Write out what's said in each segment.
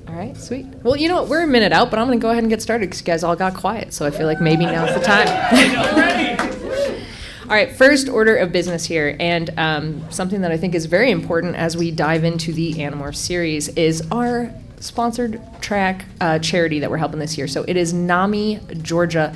All right, sweet. Well, you know what? We're a minute out, but I'm going to go ahead and get started because you guys all got quiet. So I feel like maybe now's the time. All right, first order of business here, and something that I think is very important as we dive into the Animorphs series is our sponsored track charity that we're helping this year. So it is NAMI Georgia,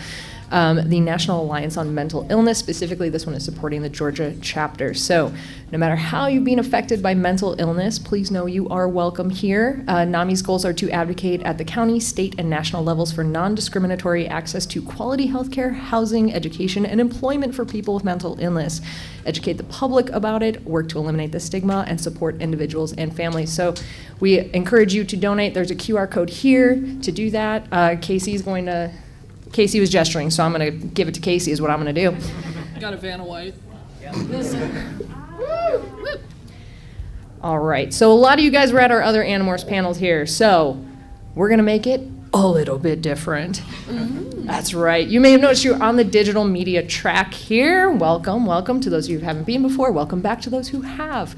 the National Alliance on Mental Illness. Specifically, this one is supporting the Georgia chapter. So no matter how you've been affected by mental illness, please know you are welcome here. NAMI's goals are to advocate at the county, state, and national levels for non-discriminatory access to quality healthcare, housing, education, and employment for people with mental illness. Educate the public about it, work to eliminate the stigma, and support individuals and families. So we encourage you to donate. There's a QR code here to do that. Casey was gesturing, so I'm going to give it to Casey is what I'm going to do. Got a Vanna White. All right, so a lot of you guys were at our other Animorphs panels here, so we're going to make it a little bit different. Mm-hmm. That's right. You may have noticed you're on the digital media track here. Welcome to those of you who haven't been before. Welcome back to those who have.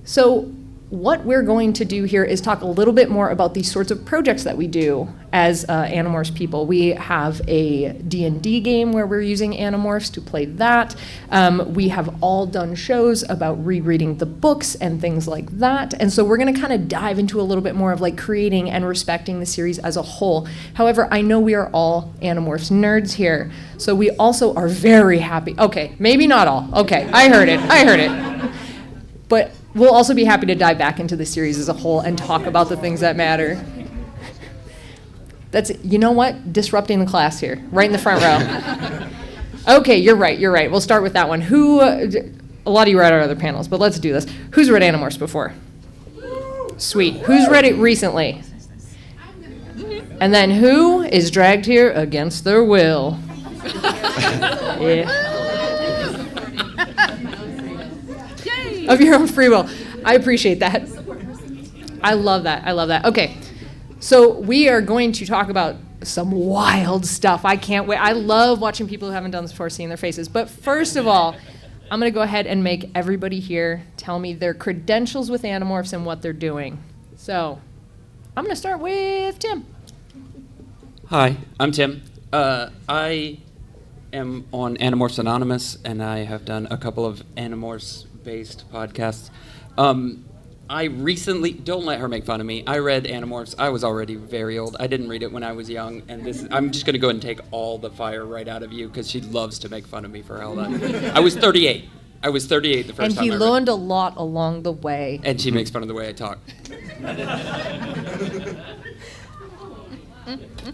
So what we're going to do here is talk a little bit more about these sorts of projects that we do as Animorphs people. We have a D&D game where we're using Animorphs to play that. We have all done shows about rereading the books and things like that. And so we're going to kind of dive into a little bit more of like creating and respecting the series as a whole. However, I know we are all Animorphs nerds here. So we also are very happy. Okay, maybe not all. Okay, I heard it. But we'll also be happy to dive back into the series as a whole and talk about the things that matter. That's, you know what? Disrupting the class here, right in the front row. Okay, you're right. We'll start with that one. A lot of you were at our other panels, but let's do this. Who's read Animorphs before? Sweet. Who's read it recently? And then who is dragged here against their will? Yeah. Of your own free will. I appreciate that. I love that. Okay, so we are going to talk about some wild stuff. I can't wait. I love watching people who haven't done this before, seeing their faces. But first of all, I'm going to go ahead and make everybody here tell me their credentials with Animorphs and what they're doing. So I'm going to start with Tim. Hi, I'm Tim. I am on Animorphs Anonymous, and I have done a couple of Animorphs-based podcasts. I recently, don't let her make fun of me, I read Animorphs. I was already very old. I didn't read it when I was young, and I'm just going to go ahead and take all the fire right out of you, because she loves to make fun of me for all that. I was 38 the first time I read. And he learned a lot along the way. And she makes fun of the way I talk.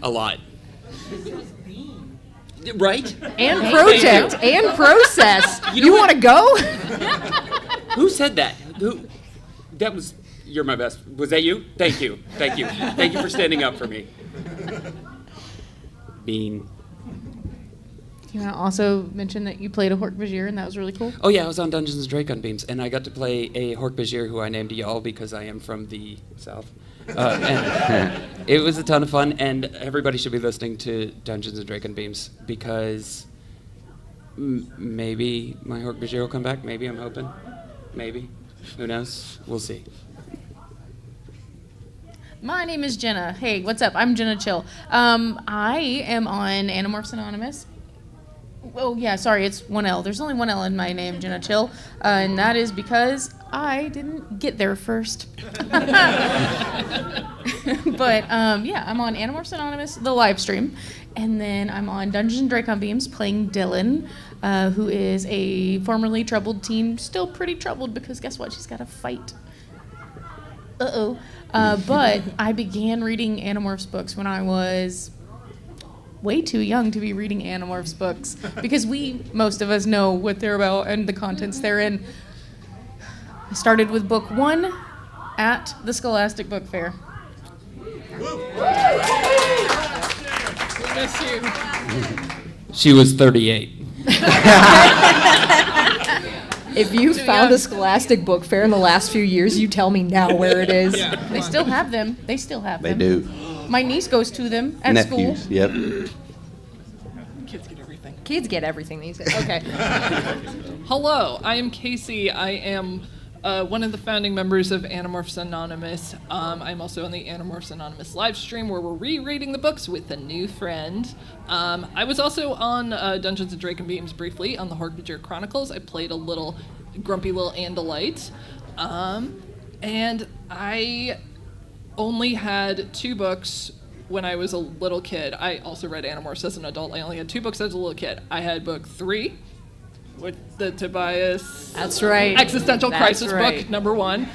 A lot. Right? And project and process. You want to go? Who said that? You're my best. Was that you? Thank you. Thank you for standing up for me. Bean. You want to also mention that you played a Hork-Bajir, and that was really cool? Oh yeah, I was on Dungeons & Dragons Beams, and I got to play a Hork-Bajir who I named Y'all because I am from the South. And it was a ton of fun, and everybody should be listening to Dungeons & Dragons Beams because maybe my Hork-Bajir will come back. Maybe, I'm hoping. Maybe. Who knows? We'll see. My name is Jenna. Hey, what's up? I'm Jenna Chill. I am on Animorphs Anonymous. Oh, yeah, sorry, it's one L. There's only one L in my name, Jenna Chill, and that is because I didn't get there first. But, yeah, I'm on Animorphs Anonymous, the live stream, and then I'm on Dungeons & Dragons Beams playing Dylan, who is a formerly troubled teen, still pretty troubled because guess what? She's got to fight. Uh-oh. But I began reading Animorphs books when I was way too young to be reading Animorphs books because most of us know what they're about and the contents they're in. I started with book 1 at the Scholastic Book Fair. Miss you. She was 38. If you found a Scholastic Book Fair in the last few years, you tell me now where it is. Yeah. They still have them. They do. My niece goes to them at Nephews, school. yep. Kids get everything these days. Okay. Hello, I am Casey. I am one of the founding members of Animorphs Anonymous. I'm also on the Animorphs Anonymous live stream where we're rereading the books with a new friend. I was also on Dungeons and Dragons Beams briefly on the Hork-Bajir Chronicles. I played a little grumpy little Andalite. And I only had 2 books when I was a little kid. I also read Animorphs as an adult. I only had 2 books as a little kid. I had book 3, with the Tobias That's right. Existential That's Crisis right. book, number 1.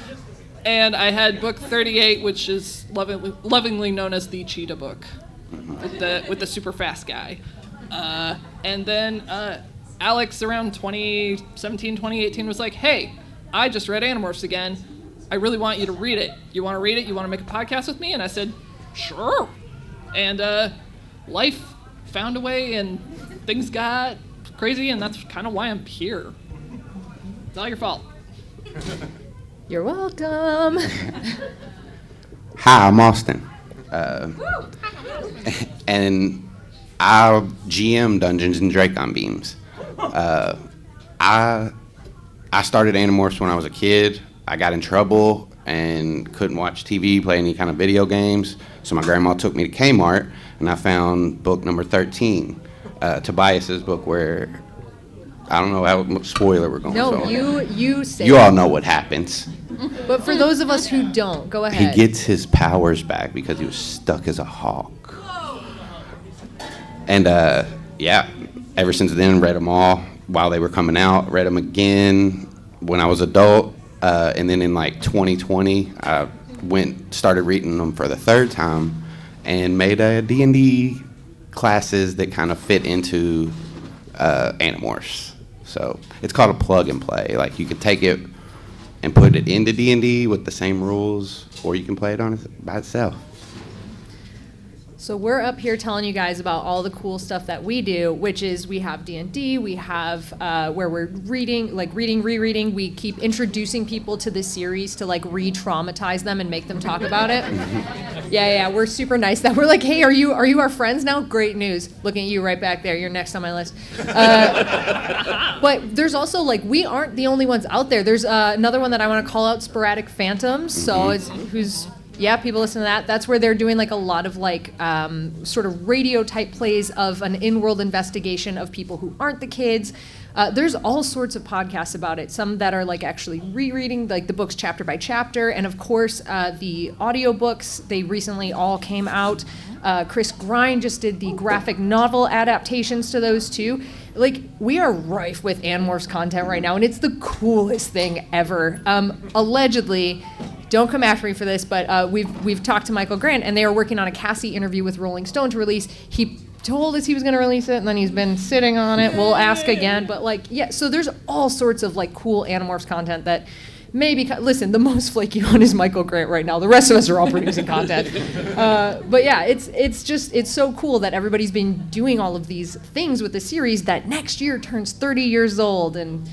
And I had book 38, which is lovingly known as the Cheetah book, with the super fast guy. And then Alex around 2017, 2018 was like, hey, I just read Animorphs again. I really want you to read it. You want to read it? You want to make a podcast with me? And I said, sure. And life found a way and things got crazy, and that's kind of why I'm here. It's all your fault. You're welcome. Hi, I'm Austin. And I GM Dungeons and Dragons Beams. I started Animorphs when I was a kid. I got in trouble and couldn't watch TV, play any kind of video games. So my grandma took me to Kmart, and I found book number 13, Tobias's book, where I don't know how spoiler we're going. No, so you say you it. all know what happens. But for those of us who don't, go He ahead. gets his powers back because he was stuck as a hawk. And yeah, ever since then, read them all while they were coming out. Read them again when I was adult, and then in like 2020, I started reading them for the 3rd time, and made a D&D classes that kind of fit into Animorphs. So it's called a plug and play. Like you could take it and put it into D&D with the same rules, or you can play it on it by itself. So we're up here telling you guys about all the cool stuff that we do, which is we have D&D, we have where we're reading, rereading. We keep introducing people to this series to like re-traumatize them and make them talk about it. Yeah, we're super nice. That we're like, hey, are you our friends now? Great news. Looking at you right back there. You're next on my list. But there's also like we aren't the only ones out there. There's another one that I want to call out, Sporadic Phantoms. So yeah, people listen to that. That's where they're doing like a lot of like sort of radio type plays of an in-world investigation of people who aren't the kids. There's all sorts of podcasts about it. Some that are like actually rereading like the books chapter by chapter, and of course the audiobooks. They recently all came out. Chris Grind just did the graphic novel adaptations to those too. Like we are rife with Animorphs content right now, and it's the coolest thing ever. Allegedly. Don't come after me for this, but we've talked to Michael Grant, and they are working on a Cassie interview with Rolling Stone to release. He told us he was going to release it, and then he's been sitting on it. We'll ask again, but like, yeah. So there's all sorts of like cool Animorphs content that maybe. Listen, the most flaky one is Michael Grant right now. The rest of us are all producing content. But yeah, it's so cool that everybody's been doing all of these things with the series that next year turns 30 years old and.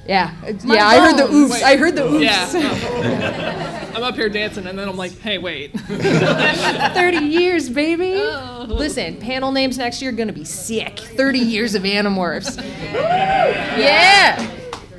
Yeah, I heard the oops. Wait. I heard the oops. Yeah. I'm up here dancing, and then I'm like, hey, wait. 30 years, baby. Oh. Listen, panel names next year are going to be sick. 30 years of Animorphs. Yeah.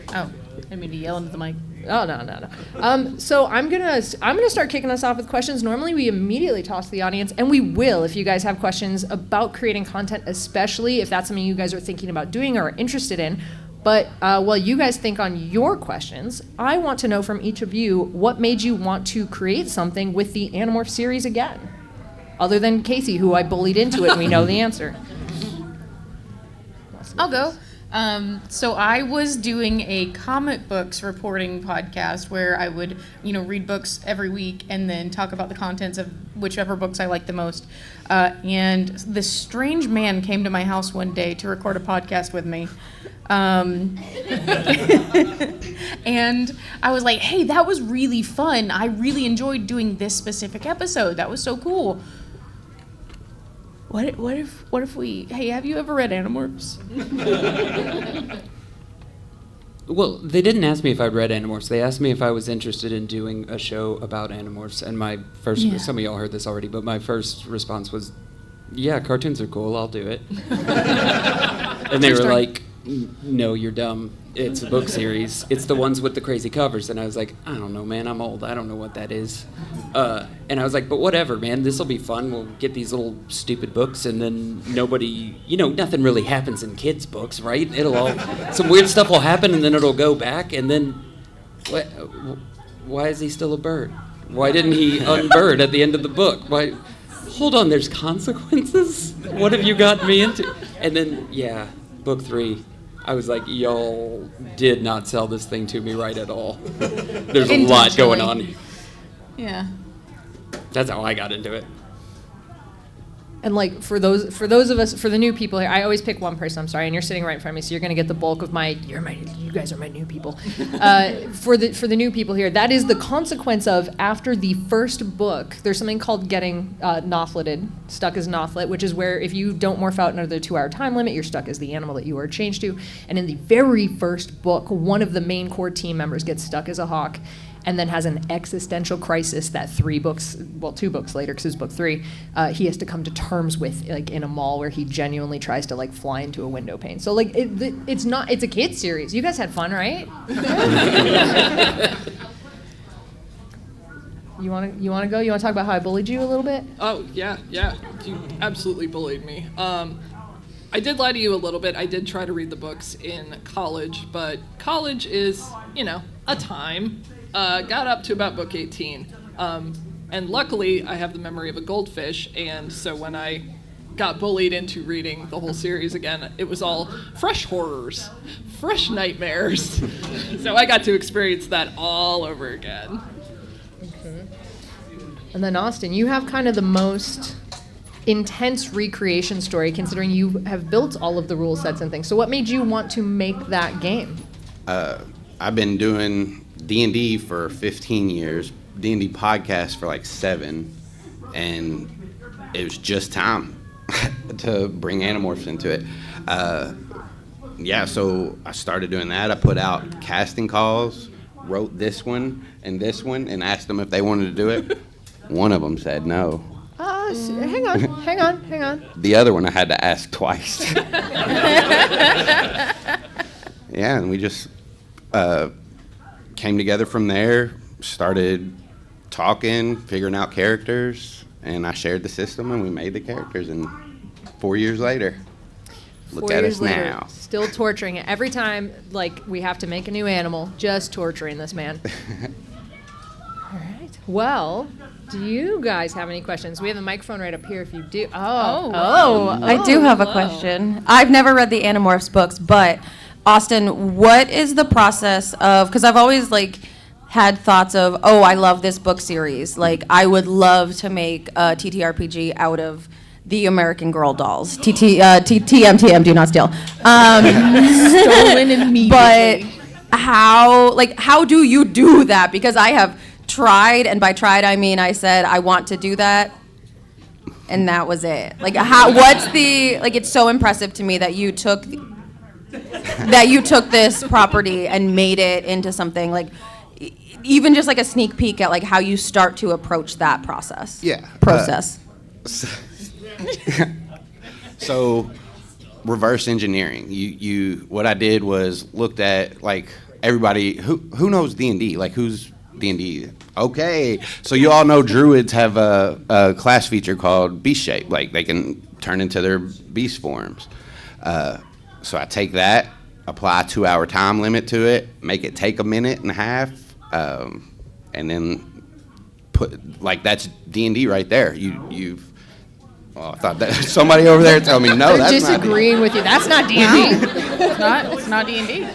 Oh, I didn't mean to yell into the mic. Oh, no. So I'm gonna start kicking us off with questions. Normally we immediately toss to the audience, and we will if you guys have questions about creating content, especially if that's something you guys are thinking about doing or are interested in. But while you guys think on your questions, I want to know from each of you what made you want to create something with the Animorphs series again, other than Casey, who I bullied into it and we know the answer. I'll go. So I was doing a comic books reporting podcast where I would, read books every week and then talk about the contents of whichever books I liked the most. And this strange man came to my house one day to record a podcast with me. And I was like, hey, that was really fun. I really enjoyed doing this specific episode. That was so cool. What if we, hey, have you ever read Animorphs? Well, they didn't ask me if I'd read Animorphs. They asked me if I was interested in doing a show about Animorphs. And my first, some of y'all heard this already, but my first response was, yeah, cartoons are cool. I'll do it. And they were like, no, you're dumb. It's a book series. It's the ones with the crazy covers. And I was like, I don't know, man. I'm old. I don't know what that is. And I was like, but whatever, man. This will be fun. We'll get these little stupid books, and then nobody, nothing really happens in kids' books, right? Some weird stuff will happen, and then it'll go back, and then, why is he still a bird? Why didn't he unbird at the end of the book? Why? Hold on, there's consequences? What have you gotten me into? And then, book 3. I was like, y'all did not sell this thing to me right at all. There's a lot going on. Yeah. That's how I got into it. And like for those of us, for the new people here, I always pick one person. I'm sorry, and you're sitting right in front of me, so you're going to get the bulk of you guys are my new people. For the new people here, that is the consequence of after the first book. There's something called getting nothleted, stuck as nothlet, which is where if you don't morph out under the 2-hour time limit, you're stuck as the animal that you are changed to. And in the very first book, one of the main core team members gets stuck as a hawk, and then has an existential crisis that 2 books later, because it's book 3, he has to come to terms with, like in a mall where he genuinely tries to like fly into a window pane. So like it's a kid's series. You guys had fun, right? You want to go? You want to talk about how I bullied you a little bit? Oh, yeah. You absolutely bullied me. I did lie to you a little bit. I did try to read the books in college, but college is, a time. Got up to about book 18. And luckily, I have the memory of a goldfish, and so when I got bullied into reading the whole series again, it was all fresh horrors, fresh nightmares. So I got to experience that all over again. Okay. And then Austin, you have kind of the most intense recreation story, considering you have built all of the rule sets and things. So what made you want to make that game? I've been doing D&D for 15 years, D&D podcast for like 7, and it was just time to bring Animorphs into it. So I started doing that. I put out casting calls, wrote this one, and asked them if they wanted to do it. One of them said no. Hang on. The other one I had to ask twice. And we just came together from there, started talking, figuring out characters, and I shared the system, and we made the characters. And 4 years later, look at us now. Still torturing it. Every time, like, we have to make a new animal, just torturing this man. All right. Well, do you guys have any questions? We have the microphone right up here if you do. I do have a question. I've never read the Animorphs books, but Austin, what is the process of, because I've always had thoughts of, I love this book series. Like, I would love to make a TTRPG out of the American Girl dolls. TM, do not steal. Stolen immediately. But how do you do that? Because I have tried, and by tried I mean I said I want to do that, and that was it. It's so impressive to me that you took this property and made it into something even just a sneak peek at how you start to approach that process. So reverse engineering. You what I did was looked at everybody who knows D&D, who's D&D. Okay, so you all know druids have a class feature called beast shape, they can turn into their beast forms. So I take that, apply a 2-hour time limit to it, make it take 1.5 minutes, and then put that's D&D right there. I thought that somebody over there told me no. They're that's disagreeing with you. That's not D&D. It's not D&D.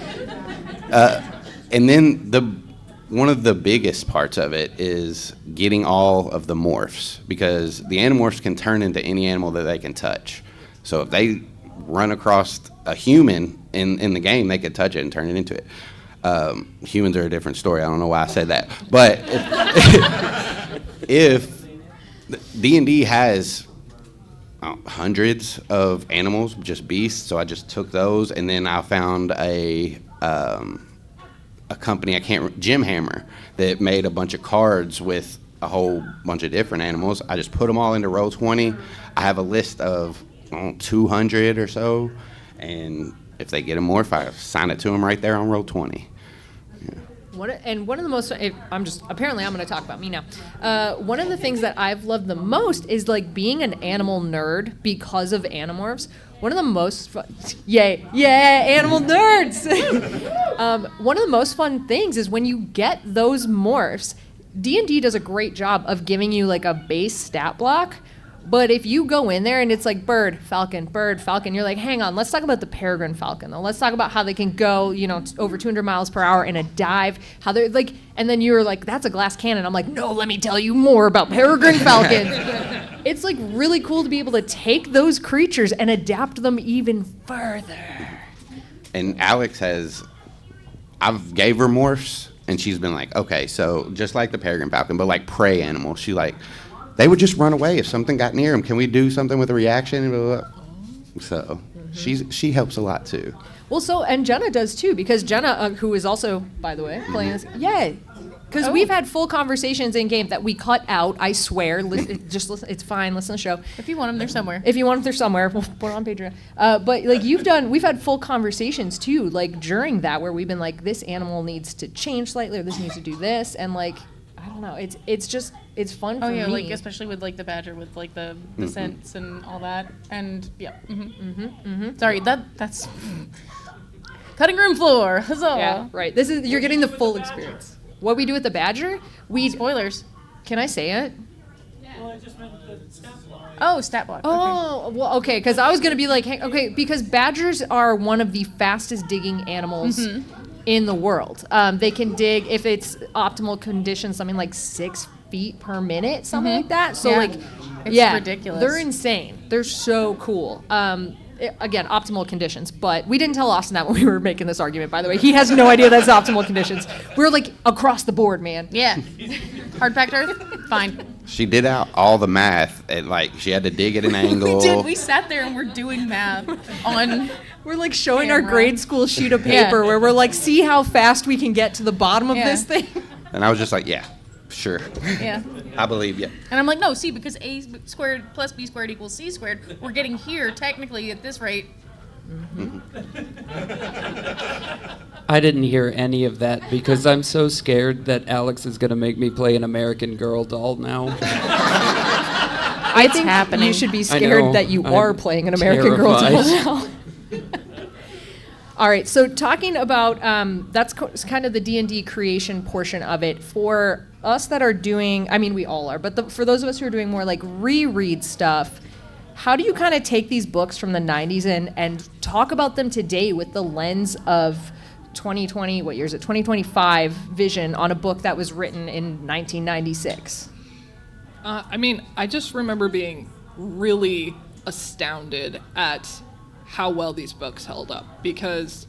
And then one of the biggest parts of it is getting all of the morphs, because the Animorphs can turn into any animal that they can touch. So if they run across a human in the game, they could touch it and turn it into it. Humans are a different story. I don't know why I said that. But if D&D has hundreds of animals, just beasts, so I just took those, and then I found a company, Jim Hammer, that made a bunch of cards with a whole bunch of different animals. I just put them all into Roll20. I have a list of 200 or so, and if they get a morph, I sign it to them right there on roll 20. One of the most, I'm going to talk about me now. One of the things that I've loved the most is like being an animal nerd because of Animorphs. One of the most fun, animal nerds. One of the most fun things is when you get those morphs. D&D does a great job of giving you like a base stat block. But if you go in there and it's like bird, falcon, you're like, hang on, let's talk about the peregrine falcon. Though. Let's talk about how they can go, over 200 miles per hour in a dive. How they're like, and then you're like, that's a glass cannon. I'm like, no, let me tell you more about peregrine falcons. It's like really cool to be able to take those creatures and adapt them even further. And Alex I've gave her morphs, and she's been like, okay, so just like the peregrine falcon, but like prey animals, they would just run away if something got near them. Can we do something with a reaction? Blah, blah, blah. So she helps a lot too. Well, and Jenna does too, because Jenna, who is also, by the way, playing this, because we've had full conversations in game that we cut out. I swear, just listen, it's fine. Listen to the show. If you want them, they're somewhere. We'll put it on Patreon. But like we've had full conversations too, like during that where we've been like, this animal needs to change slightly, or this needs to do this, and like. I don't know. It's fun for me. Like especially with like the badger with like the scents and all that. And yeah. Sorry, that's cutting room floor. Huzzah. Yeah, right. You're getting the full experience. What we do with the badger? Spoilers. Can I say it? Well, I just meant the stat block. Oh, stat block. Oh, well, okay, because I was going to be like, hey, because badgers are one of the fastest digging animals in the world. They can dig, if it's optimal conditions, something like 6 feet per minute, something like that. So, it's ridiculous. They're insane. They're so cool. Again, optimal conditions, but we didn't tell Austin that when we were making this argument, by the way. He has no idea that's optimal conditions. We're like across the board, man. Yeah. Hard packed earth? Fine. She did out all the math, and she had to dig at an angle. We did. We sat there and we're doing math on. We're like showing our camera. grade school sheet of paper where we're like, see how fast we can get to the bottom of Yeah. this thing. And I was just like, yeah, sure. Yeah. I believe you. And I'm like, no, see, because a squared plus b squared equals c squared, we're getting here technically at this rate. I didn't hear any of that because I'm so scared that Alex is going to make me play an American Girl doll now. I think happening. you should be I scared know. that you I'm are playing an American Girl terrified. doll now. All right, so talking about, that's kind of the D&D creation portion of it. For us that are doing, I mean, we all are, but for those of us who are doing more like reread stuff, how do you kind of take these books from the 90s and talk about them today with the lens of 2020, what year is it, 2025 vision on a book that was written in 1996? I just remember being really astounded at how well these books held up because,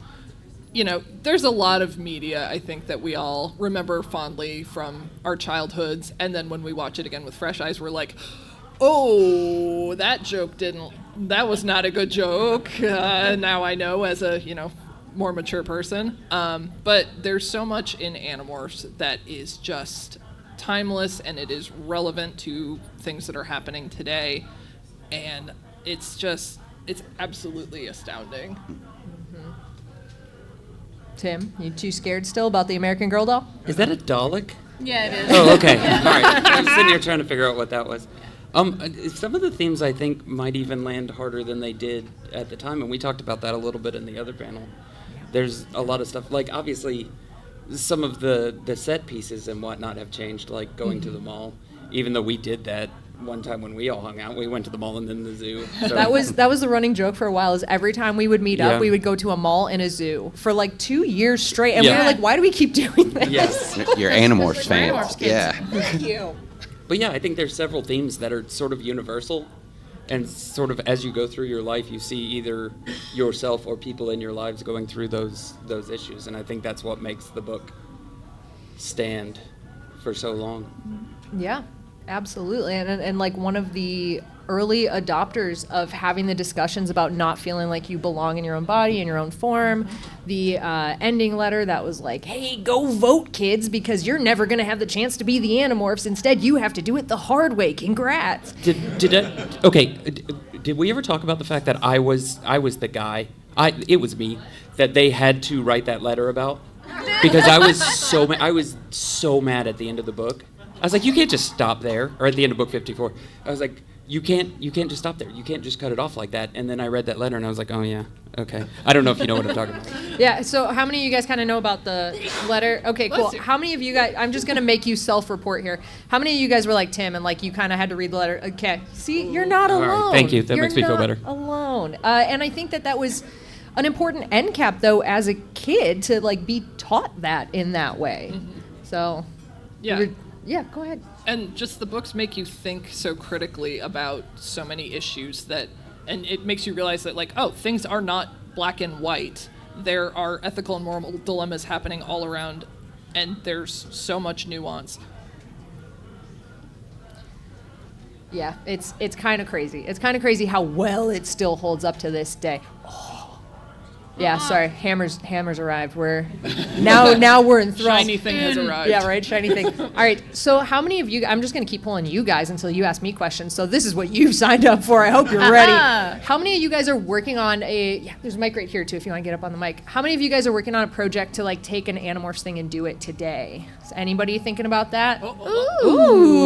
there's a lot of media, I think, that we all remember fondly from our childhoods, and then when we watch it again with fresh eyes, we're like, oh, that was not a good joke. Now I know as a, more mature person. But there's so much in Animorphs that is just timeless and it is relevant to things that are happening today. And it's absolutely astounding. Tim, you too scared still about the American Girl doll? Is that a Dalek? Yeah, it is. Oh, okay. All right. I'm sitting here trying to figure out what that was. Some of the themes I think might even land harder than they did at the time, and we talked about that a little bit in the other panel. There's a lot of stuff, like obviously some of the set pieces and whatnot have changed, like going to the mall, even though we did that one time when we all hung out. We went to the mall and then the zoo. So. That was the running joke for a while, is every time we would meet up, we would go to a mall and a zoo for like 2 years straight. And we were like, why do we keep doing this? Yes. You're Animorphs fans. Animorphs kids. Yeah. Thank you. But yeah, I think there's several themes that are sort of universal, and sort of as you go through your life, you see either yourself or people in your lives going through those issues, and I think that's what makes the book stand for so long. Yeah, absolutely. And like one of the early adopters of having the discussions about not feeling like you belong in your own body, in your own form, the ending letter that was like, hey, go vote, kids, because you're never going to have the chance to be the Animorphs. Instead, you have to do it the hard way. Congrats. Did we ever talk about the fact that I was the guy? It was me that they had to write that letter about because I was so mad at the end of the book. I was like, you can't just stop there, or at the end of book 54. I was like, you can't just stop there. You can't just cut it off like that. And then I read that letter and I was like, oh yeah, okay. I don't know if you know what I'm talking about. Yeah, so how many of you guys kind of know about the letter? Okay, cool. How many of you guys, I'm just going to make you self-report here. How many of you guys were like Tim and like you kind of had to read the letter? Okay, see, you're not All alone. right, thank you. That You're makes me feel not better. alone. And I think that was an important end cap, though, as a kid to like be taught that in that way. So, Yeah. yeah, go ahead. And just the books make you think so critically about so many issues and it makes you realize that, like, oh, things are not black and white. There are ethical and moral dilemmas happening all around, and there's so much nuance. Yeah, it's kind of crazy. It's kind of crazy how well it still holds up to this day. Yeah, sorry, hammers arrived. We're now we're enthralled. Shiny thing has arrived. Yeah, right, shiny thing. All right, so how many of you? I'm just gonna keep pulling you guys until you ask me questions. So this is what you've signed up for. I hope you're ready. How many of you guys are working on a? Yeah, there's a mic right here too. If you want to get up on the mic. How many of you guys are working on a project to like take an Animorphs thing and do it today? Is anybody thinking about that? Ooh.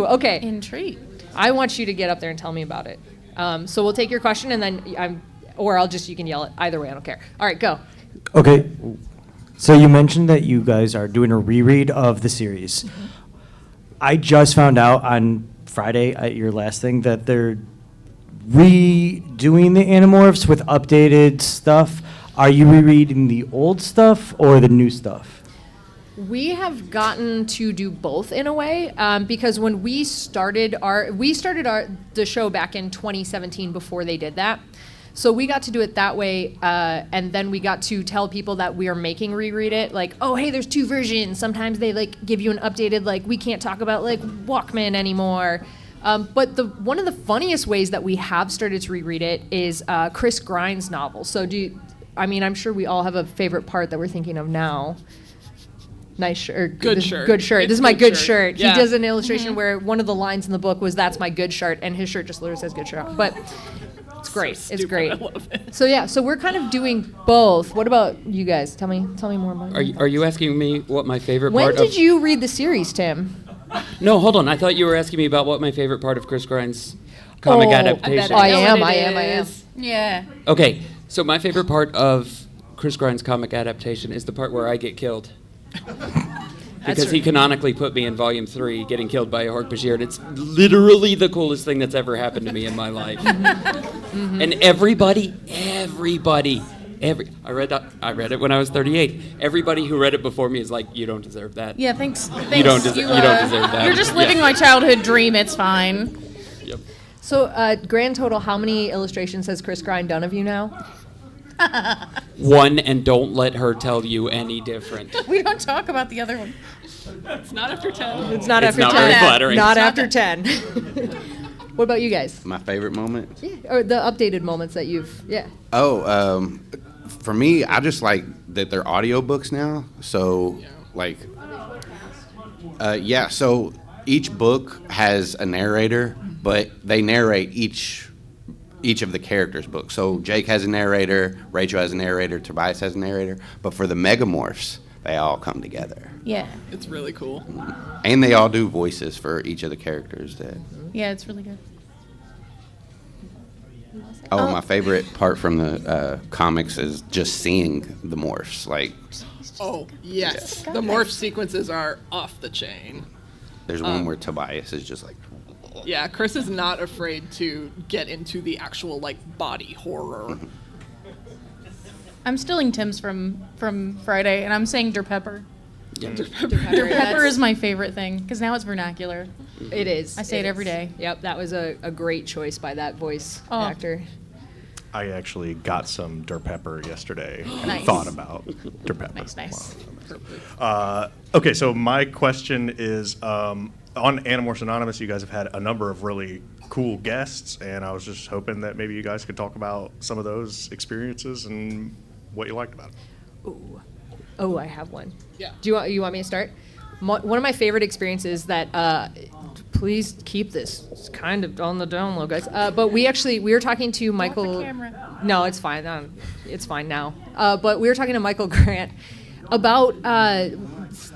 Okay. Intrigued. I want you to get up there and tell me about it. So we'll take your question and then you can yell it. Either way, I don't care. All right, go. Okay. So you mentioned that you guys are doing a reread of the series. I just found out on Friday at your last thing that they're redoing the Animorphs with updated stuff. Are you rereading the old stuff or the new stuff? We have gotten to do both in a way, because when we started the show back in 2017 before they did that. So we got to do it that way, and then we got to tell people that we are making reread it. Like, oh, hey, there's 2 versions. Sometimes they like give you an updated, like, we can't talk about like Walkman anymore. But one of the funniest ways that we have started to reread it is Chris Grind's novel. So I'm sure we all have a favorite part that we're thinking of now. Nice shirt. Good shirt. Good shirt. It's This is my good good shirt. shirt. Yeah. He does an illustration where one of the lines in the book was, "That's my good shirt," and his shirt just literally says "good shirt." But it's great. So It's stupid. great. I love it. So yeah, so we're kind of doing both. What about you guys? Tell me more about it. Are you asking me what my favorite When part did of... you read the series, Tim? No, hold on. I thought you were asking me about what my favorite part of Chris Grind's comic adaptation. I know am. what I it am. is. Yeah. Okay, so my favorite part of Chris Grind's comic adaptation is the part where I get killed. Because he canonically put me in volume 3, getting killed by a Hork-Bajir, and it's literally the coolest thing that's ever happened to me in my life. And everybody, I read it when I was 38. Everybody who read it before me is like, you don't deserve that. Yeah, thanks. You don't deserve that. You're just living Yeah. my childhood dream. It's fine. Yep. So grand total, how many illustrations has Chris Grind done of you now? 1, and don't let her tell you any different. We don't talk about the other one. It's not after 10. It's not It's after not 10. very flattering. Not It's not after 10. What about you guys? My favorite moment? Yeah, or the updated moments that yeah. For me, I just like that they're audiobooks now. So, so each book has a narrator, but they narrate each of the characters' books. So Jake has a narrator, Rachel has a narrator, Tobias has a narrator. But for the Megamorphs, they all come together. Yeah. It's really cool. And they all do voices for each of the characters. Yeah, it's really good. My favorite part from the comics is just seeing the morphs. Like, Oh, yes. The morph sequences are off the chain. there's one where Tobias is just like, Yeah, Chris is not afraid to get into the actual, like, body horror. I'm stealing Tim's from Friday, and I'm saying Der Pepper. Yeah. Der Pepper is my favorite thing, because now it's vernacular. It is. I say it every day. Yep, that was a great choice by that voice actor. I actually got some Der Pepper yesterday. Nice. Thought about Der Pepper. Nice. Okay, so my question is, on Animorphs Anonymous, you guys have had a number of really cool guests, and I was just hoping that maybe you guys could talk about some of those experiences and what you liked about it. Ooh. Oh, I have one. Yeah. Do you want me to start? One of my favorite experiences that please keep this. It's kind of on the down low, guys. But we were talking to Michael. camera. No, it's fine. It's fine now. But we were talking to Michael Grant about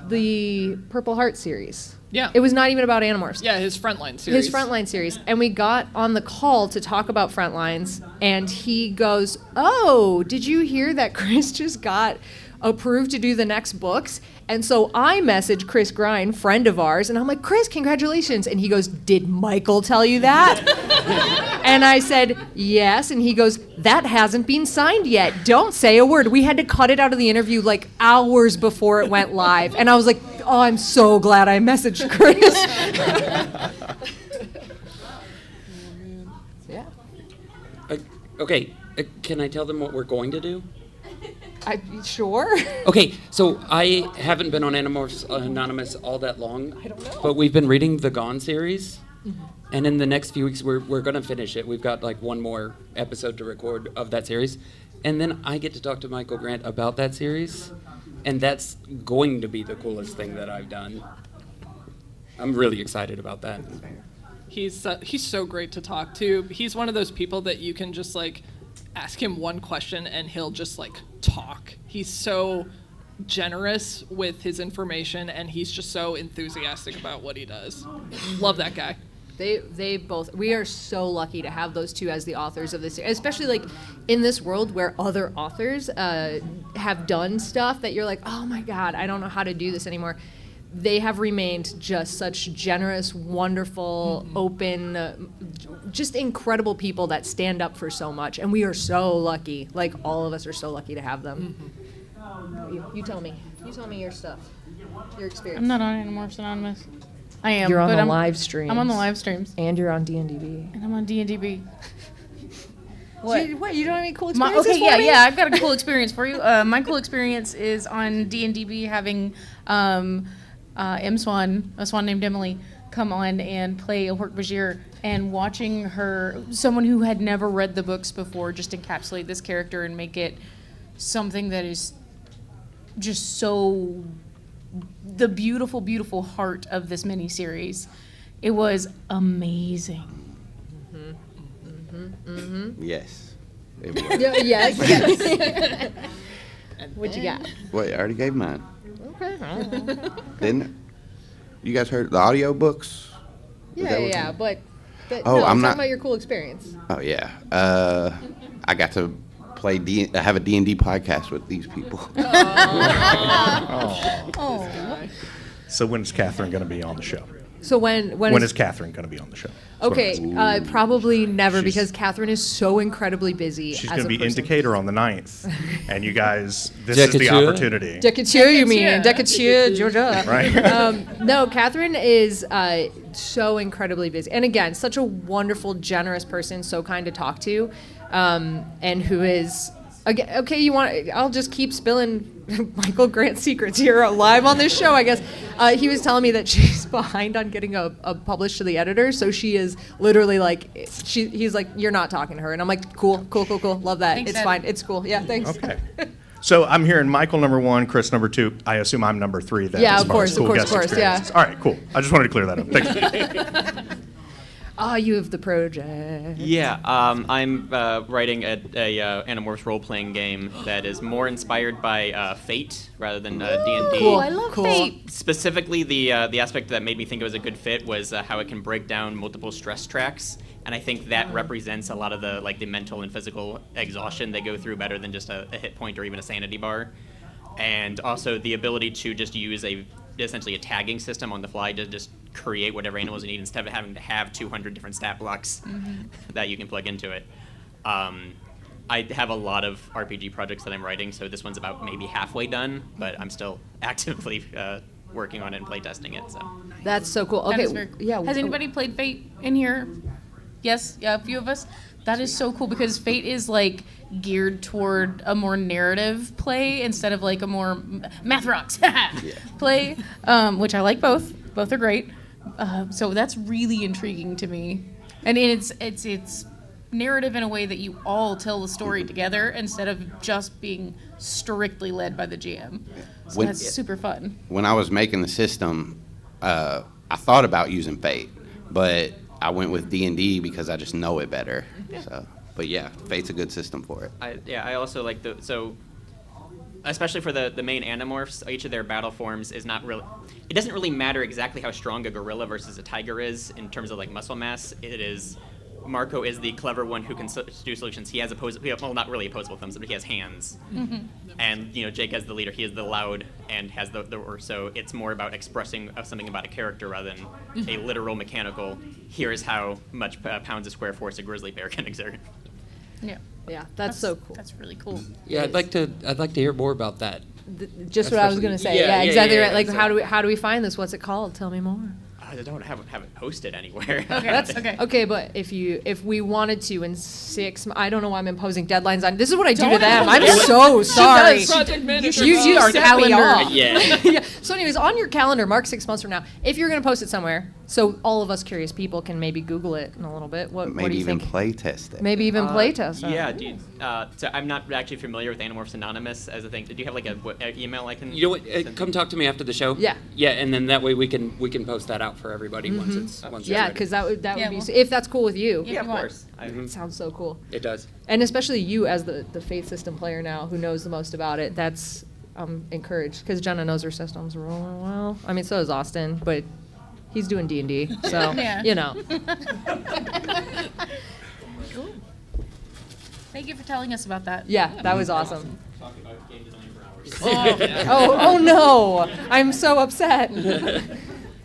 the Purple Heart series. Yeah. It was not even about Animorphs. Yeah, his Frontline series. His Frontline series. And we got on the call to talk about Frontlines, and he goes, "Oh, did you hear that Chris just got approved to do the next books?" And so I messaged Chris Grine, friend of ours, and I'm like, "Chris, congratulations." And he goes, "Did Michael tell you that?" And I said, "Yes." And he goes, "That hasn't been signed yet. Don't say a word." We had to cut it out of the interview like hours before it went live. And I was like, "Oh, I'm so glad I messaged Chris." Yeah. Okay, can I tell them what we're going to do? Sure. Okay, so I haven't been on Animorphs Anonymous all that long. I don't know. But we've been reading the Gone series. Mm-hmm. And in the next few weeks, we're going to finish it. We've got like one more episode to record of that series. And then I get to talk to Michael Grant about that series. And that's going to be the coolest thing that I've done. I'm really excited about that. He's so great to talk to. He's one of those people that you can just like ask him one question and he'll just like talk. He's so generous with his information and he's just so enthusiastic about what he does. Love that guy. They both, we are so lucky to have those two as the authors of this, especially like in this world where other authors have done stuff that you're like, oh my God, I don't know how to do this anymore. They have remained just such generous, wonderful, open, just incredible people that stand up for so much. And we are so lucky, like all of us are so lucky to have them. You tell me. You tell me your stuff, your experience. I'm not on Animorphs Anonymous. I am. You're on but the I'm, live streams. I'm on the live streams. And you're on D&DB. And I'm on D&DB. What? You don't have any cool experiences Okay, for me? yeah, I've got a cool experience for you. My cool experience is on D&DB having M. Swan, a swan named Emily, come on and play a Hork-Bajir, and watching her, someone who had never read the books before, just encapsulate this character and make it something that is just so the beautiful, beautiful heart of this miniseries. It was amazing. Yes. It was. Yes. What'd you got? Wait, I already gave mine. Okay. Didn't you guys heard the audio books? Yeah, but Oh, no, I'm talking not- about your cool experience. Oh yeah. I got to play have a D&D podcast with these people. So when is Catherine going to be on the show? So when When is Catherine going to be on the show? That's what I'm Okay, asking. probably never She's- because Catherine is so incredibly busy. She's as going to a be in person. Decatur on the 9th, and you guys, this is the Decatur? opportunity. Decatur, you mean? Decatur, Georgia. Right. No, Catherine is so incredibly busy. And again, such a wonderful, generous person, so kind to talk to, and who is, again, okay, I'll just keep spilling Michael Grant secrets here live on this show, I guess. He was telling me that she's behind on getting a published to the editor, so she is literally like, he's like, you're not talking to her. And I'm like, cool, love that. Thanks, it's Ed. fine, it's cool. Yeah, thanks. Okay. So I'm hearing Michael number 1, Chris number 2. I assume I'm number 3 then. Yeah, as of far as course, cool of guest course, yeah. experiences. All right, cool. I just wanted to clear that up. Thank you. You have the project. Yeah, I'm writing a Animorphs role-playing game that is more inspired by Fate rather than D&D. Cool. I love Cool. Fate. Specifically, the aspect that made me think it was a good fit was how it can break down multiple stress tracks, and I think that represents a lot of the the mental and physical exhaustion they go through better than just a hit point or even a sanity bar, and also the ability to just use essentially a tagging system on the fly to just create whatever animals you need instead of having to have 200 different stat blocks that you can plug into it. I have a lot of RPG projects that I'm writing, so this one's about maybe halfway done, but I'm still actively working on it and playtesting it. So That's so cool. That Okay, is very cool. yeah. Has anybody played Fate in here? Yes, yeah, a few of us. That is so cool because Fate is like geared toward a more narrative play instead of like a more math rocks play, which I like both. Both are great. So that's really intriguing to me, and it's narrative in a way that you all tell the story together instead of just being strictly led by the GM. So When- that's super fun. When I was making the system, I thought about using Fate, but I went with D&D because I just know it better. So, but yeah, Fate's a good system for it. I also like especially for the main Animorphs, each of their battle forms is not really. It doesn't really matter exactly how strong a gorilla versus a tiger is in terms of like muscle mass. It is. Marco is the clever one who can do solutions. He has well, not really opposable thumbs, but he has hands. Mm-hmm. And Jake as the leader, he is the loud and has so it's more about expressing something about a character rather than a literal mechanical. Here's how much pounds a square force a grizzly bear can exert. Yeah, that's so cool. That's really cool. Yeah, I'd like to hear more about that. Just what I was going to say. Yeah, exactly right. Like, how do we find this? What's it called? Tell me more. I don't have it posted anywhere. Okay, that's okay. Okay, but if we wanted to in 6 months, I don't know why I'm imposing deadlines on. This is what I do to them. I'm so sorry. Project manager. You Start set me off. Yeah. So anyways, on your calendar, mark 6 months from now. If you're going to post it somewhere, so all of us curious people can maybe Google it in a little bit. What do you think? Play test it. Maybe even play test it. Yeah, dude. So I'm not actually familiar with Animorphs Anonymous as a thing. Do you have like a email I can? You know what? Come talk to me after the show. Yeah. Yeah, and then that way we can post that out for everybody once it's Yeah, ready. because that would be well, if that's cool with you. Yeah, Yeah, of course. It sounds so cool. It does. And especially you as the Faith system player now who knows the most about it, that's encouraged because Jenna knows her systems rolling well. I mean, so does Austin, but he's doing D&D, so, Yeah. Cool. Thank you for telling us about that. Yeah, that was awesome. Talk about game design for hours. Oh no, I'm so upset.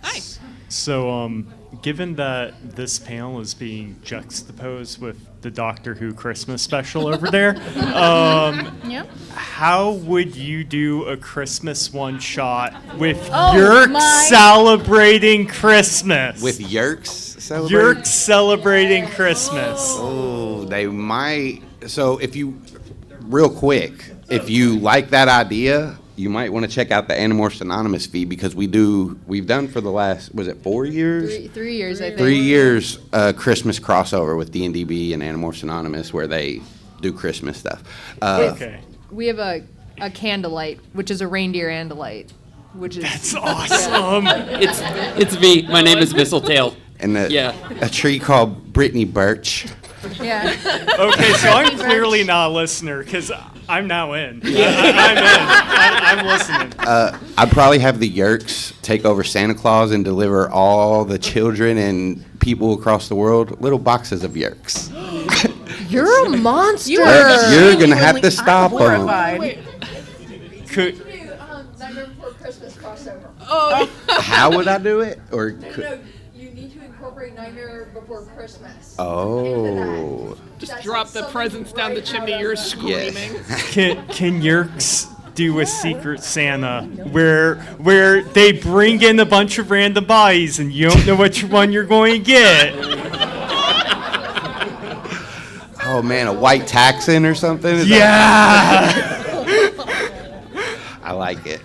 Nice. So, given that this panel is being juxtaposed with the Doctor Who Christmas special over there, Yep. how would you do a Christmas one-shot with Oh, Yerks my- celebrating Christmas? With Yerks celebrating? Yerks celebrating Christmas. Oh, they might. So if you, real quick, if you like that idea, you might want to check out the Animorphs Anonymous feed because we've done for the last, was it 4 years? 3 years, I think. 3 years Christmas crossover with D&DB and Animorphs Anonymous where they do Christmas stuff. Okay. We have a candlelight, which is a reindeer andalite, which is That's awesome. It's me. My name is Mistletail. And a tree called Brittany Birch. Yeah. Okay, so I'm clearly not a listener because I'm now in. I'm in. I'm listening. I'd probably have the Yerks take over Santa Claus and deliver all the children and people across the world little boxes of Yerks. You're a monster. You are You're gonna have to stop them. horrified. Could, Nightmare Before Christmas crossover. Oh, How would I do it? Or No, you need to incorporate Nightmare Before Christmas. oh, just drop the presents down the chimney. You're screaming. can Yerks do a Secret Santa where they bring in a bunch of random bodies and you don't know which one you're going to get? oh man, a white Texan or something? Is Yeah. I like it.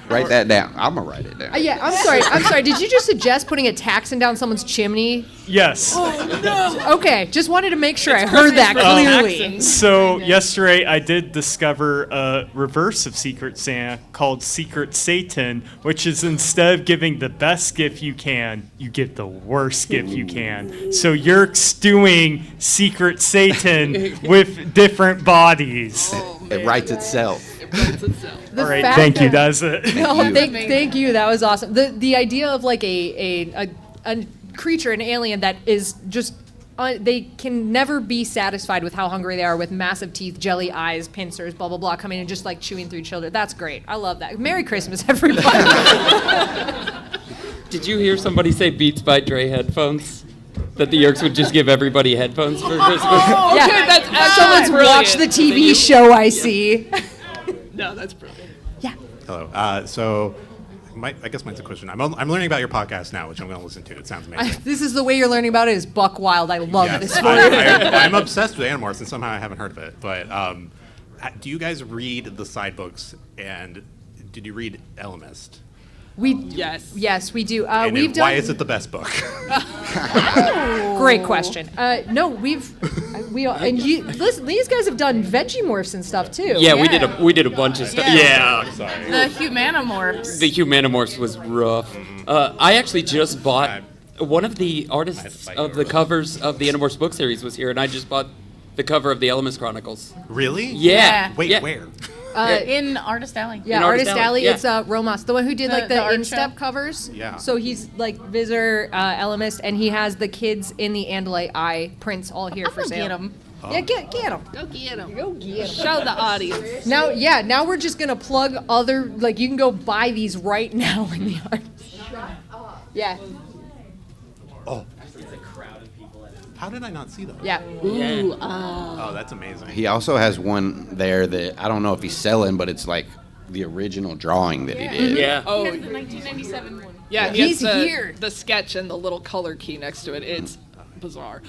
Write that down. I'm gonna write it down. Yeah, I'm sorry. Did you just suggest putting a taxon down someone's chimney? Yes. Okay, just wanted to make sure I heard that clearly. So yesterday I did discover a reverse of Secret Santa called Secret Satan, which is instead of giving the best gift you can, you give the worst gift you can. So Yerk's doing Secret Satan with different bodies. It writes itself. All right, thank you. That's it. No, thank you. That was awesome. The idea of like a creature, an alien that is just they can never be satisfied with how hungry they are with massive teeth, jelly eyes, pincers, blah blah blah, coming and just like chewing through children. That's great. I love that. Merry Christmas, everybody. Did you hear somebody say Beats by Dre headphones? That the Yerks would just give everybody headphones for Christmas? Oh, okay, Yeah. that's actually Someone's brilliant. watched the TV show, I see. No, that's brilliant. Hello. So, I guess mine's a question. I'm learning about your podcast now, which I'm going to listen to. It sounds amazing. This is the way you're learning about it is buck wild. I love Yes, this for you. I'm obsessed with Animorphs, and somehow I haven't heard of it. But do you guys read the side books? And did you read Elemist? Yes, we do. And We've done. why is it the best book? Great question. No, listen. These guys have done Vegemorphs and stuff too. Yeah, we did a bunch of stuff. Yeah. Yeah, sorry. The Humanimorphs. The Humanimorphs was rough. I actually just bought one of the artists of the covers of the Animorphs book series was here, and I just bought the cover of the Elements Chronicles. Really? Yeah. Wait, Yeah. where? In Artist Alley. Yeah, In Artist Artist Alley. Alley, yeah. It's Romas, the one who did like The the art in-step show? covers. Yeah. So he's like visitor Elemist, and he has the kids in the Andalite Eye prints all here for I'll sale. get 'em. Yeah, get them. Go get him. Go get 'em. Show the audience. Now we're just gonna plug other, like, you can go buy these right now in the art. Yeah, Oh. How did I not see those? yeah. Ooh, Oh, that's amazing. He also has one there that I don't know if he's selling, but it's like the original drawing that he did. Yeah. oh, The 1997 one. yeah. He He's has the, here. the sketch and the little color key next to it. It's bizarre.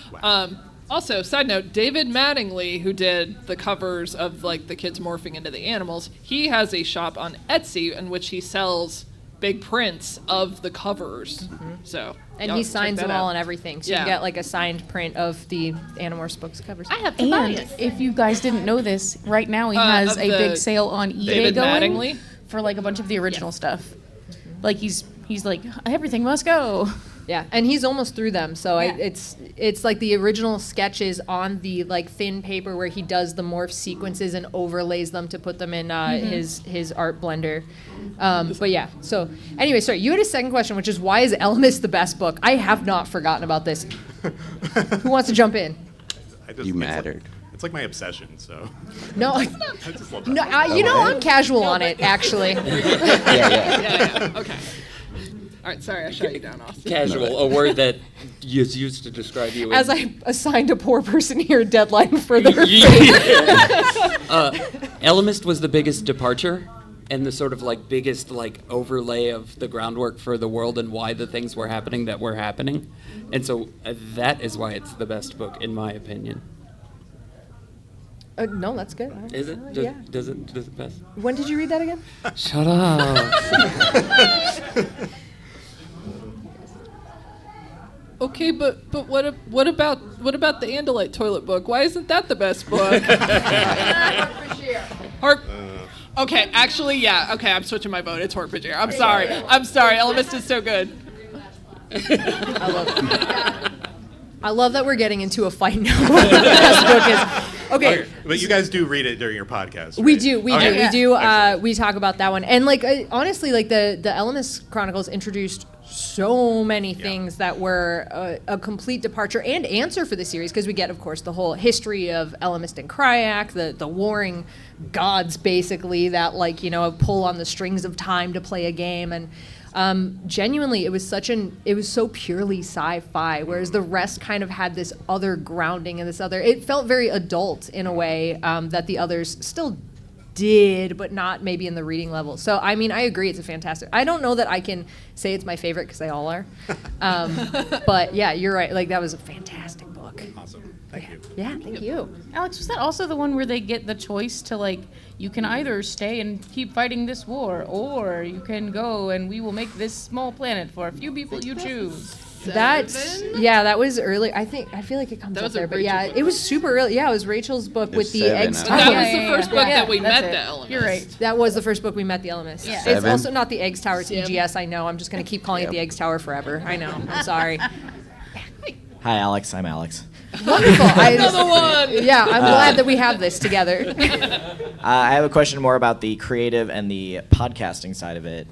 Also, side note, David Mattingly, who did the covers of like the kids morphing into the animals, he has a shop on Etsy in which he sells big prints of the covers. So And y'all he check signs that them all out. and everything, so Yeah. you get like a signed print of the Animorphs books covers. I have to buy And it. if you guys didn't know this, right now he has of a the big sale on eBay David going Mattingly? for like a bunch of the original stuff. Like he's like everything must go. Yeah, and he's almost through them, so Yeah. it's like the original sketches on the like thin paper where he does the morph sequences and overlays them to put them in his art blender. But yeah, so anyway, sorry, you had a second question, which is why is Elmis the best book? I have not forgotten about this. Who wants to jump in? You it's like- mattered. It's like my obsession, so. No, I just love that. no, you know I'm casual on it actually. Yeah. Okay. All right. Sorry, I shut you down, Austin. Casual, a word that is used to describe you. As I assigned a poor person here a deadline for their Elemist was the biggest departure and the sort of like biggest like overlay of the groundwork for the world and why the things were happening that were happening. And so that is why it's the best book, in my opinion. No, that's good. Is it? Yeah. Does it pass? When did you read that again? Shut up. Okay, but what about the Andalite toilet book? Why isn't that the best book? Hark. Okay, actually, yeah. Okay, I'm switching my vote. It's Hork-Bajir. I'm sorry. Elemist is so good. I love that we're getting into a fight now. What the best book is. Okay. But you guys do read it during your podcast, We right? do. Okay. We talk about that one, and like honestly, like the Elemist Chronicles introduced so many things that were a complete departure and answer for the series, because we get, of course, the whole history of Elemist and Kryak, the warring gods, basically, that like pull on the strings of time to play a game, and genuinely, it was so purely sci-fi, whereas the rest kind of had this other grounding and it felt very adult in a way that the others still did, but not maybe in the reading level. So, I mean, I agree, it's a fantastic. I don't know that I can say it's my favorite because they all are. But yeah, you're right. Like, that was a fantastic book. Awesome. Thank you. Yeah, thank you. Alex, was that also the one where they get the choice to like, you can either stay and keep fighting this war, or you can go and we will make this small planet for a few people you choose? That was early. I feel like it comes That up was a there, but Rachel yeah, book, it was super early. Yeah, it was Rachel's book There's with the 7 eggs. of But them. that was the first book that we that's met it. the Elemist. You're right. That was the first book we met the Elemist. Yeah. It's 7. also not the Eggs Tower, it's Sim. EGS, I know. I'm just going to keep calling it the Eggs Tower forever. I know. I'm sorry. Hi, Alex. I'm Alex. Wonderful. Another one. Yeah, I'm glad that we have this together. I have a question more about the creative and the podcasting side of it.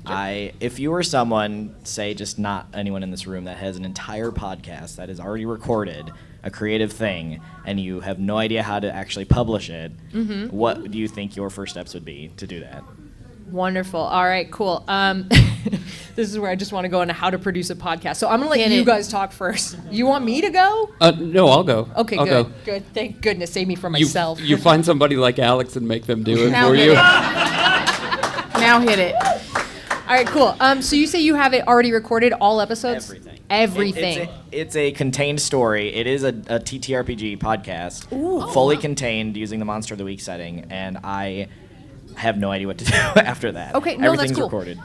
If you were someone, say just not anyone in this room, that has an entire podcast that is already recorded, a creative thing, and you have no idea how to actually publish it, what do you think your first steps would be to do that? Wonderful. All right, cool. This is where I just want to go into how to produce a podcast. So I'm going to let Get you it. guys talk first. You want me to go? No, I'll go. Okay, I'll good. go. Good. Thank goodness. Save me from myself. You find somebody like Alex and make them do it Now for hit you. it. Now hit it. All right, cool. So you say you have it already recorded, all episodes? Everything. Everything. It's a contained story. It is a TTRPG podcast, fully contained using the Monster of the Week setting, and I have no idea what to do after that. Okay, no, that's Everything's cool. recorded.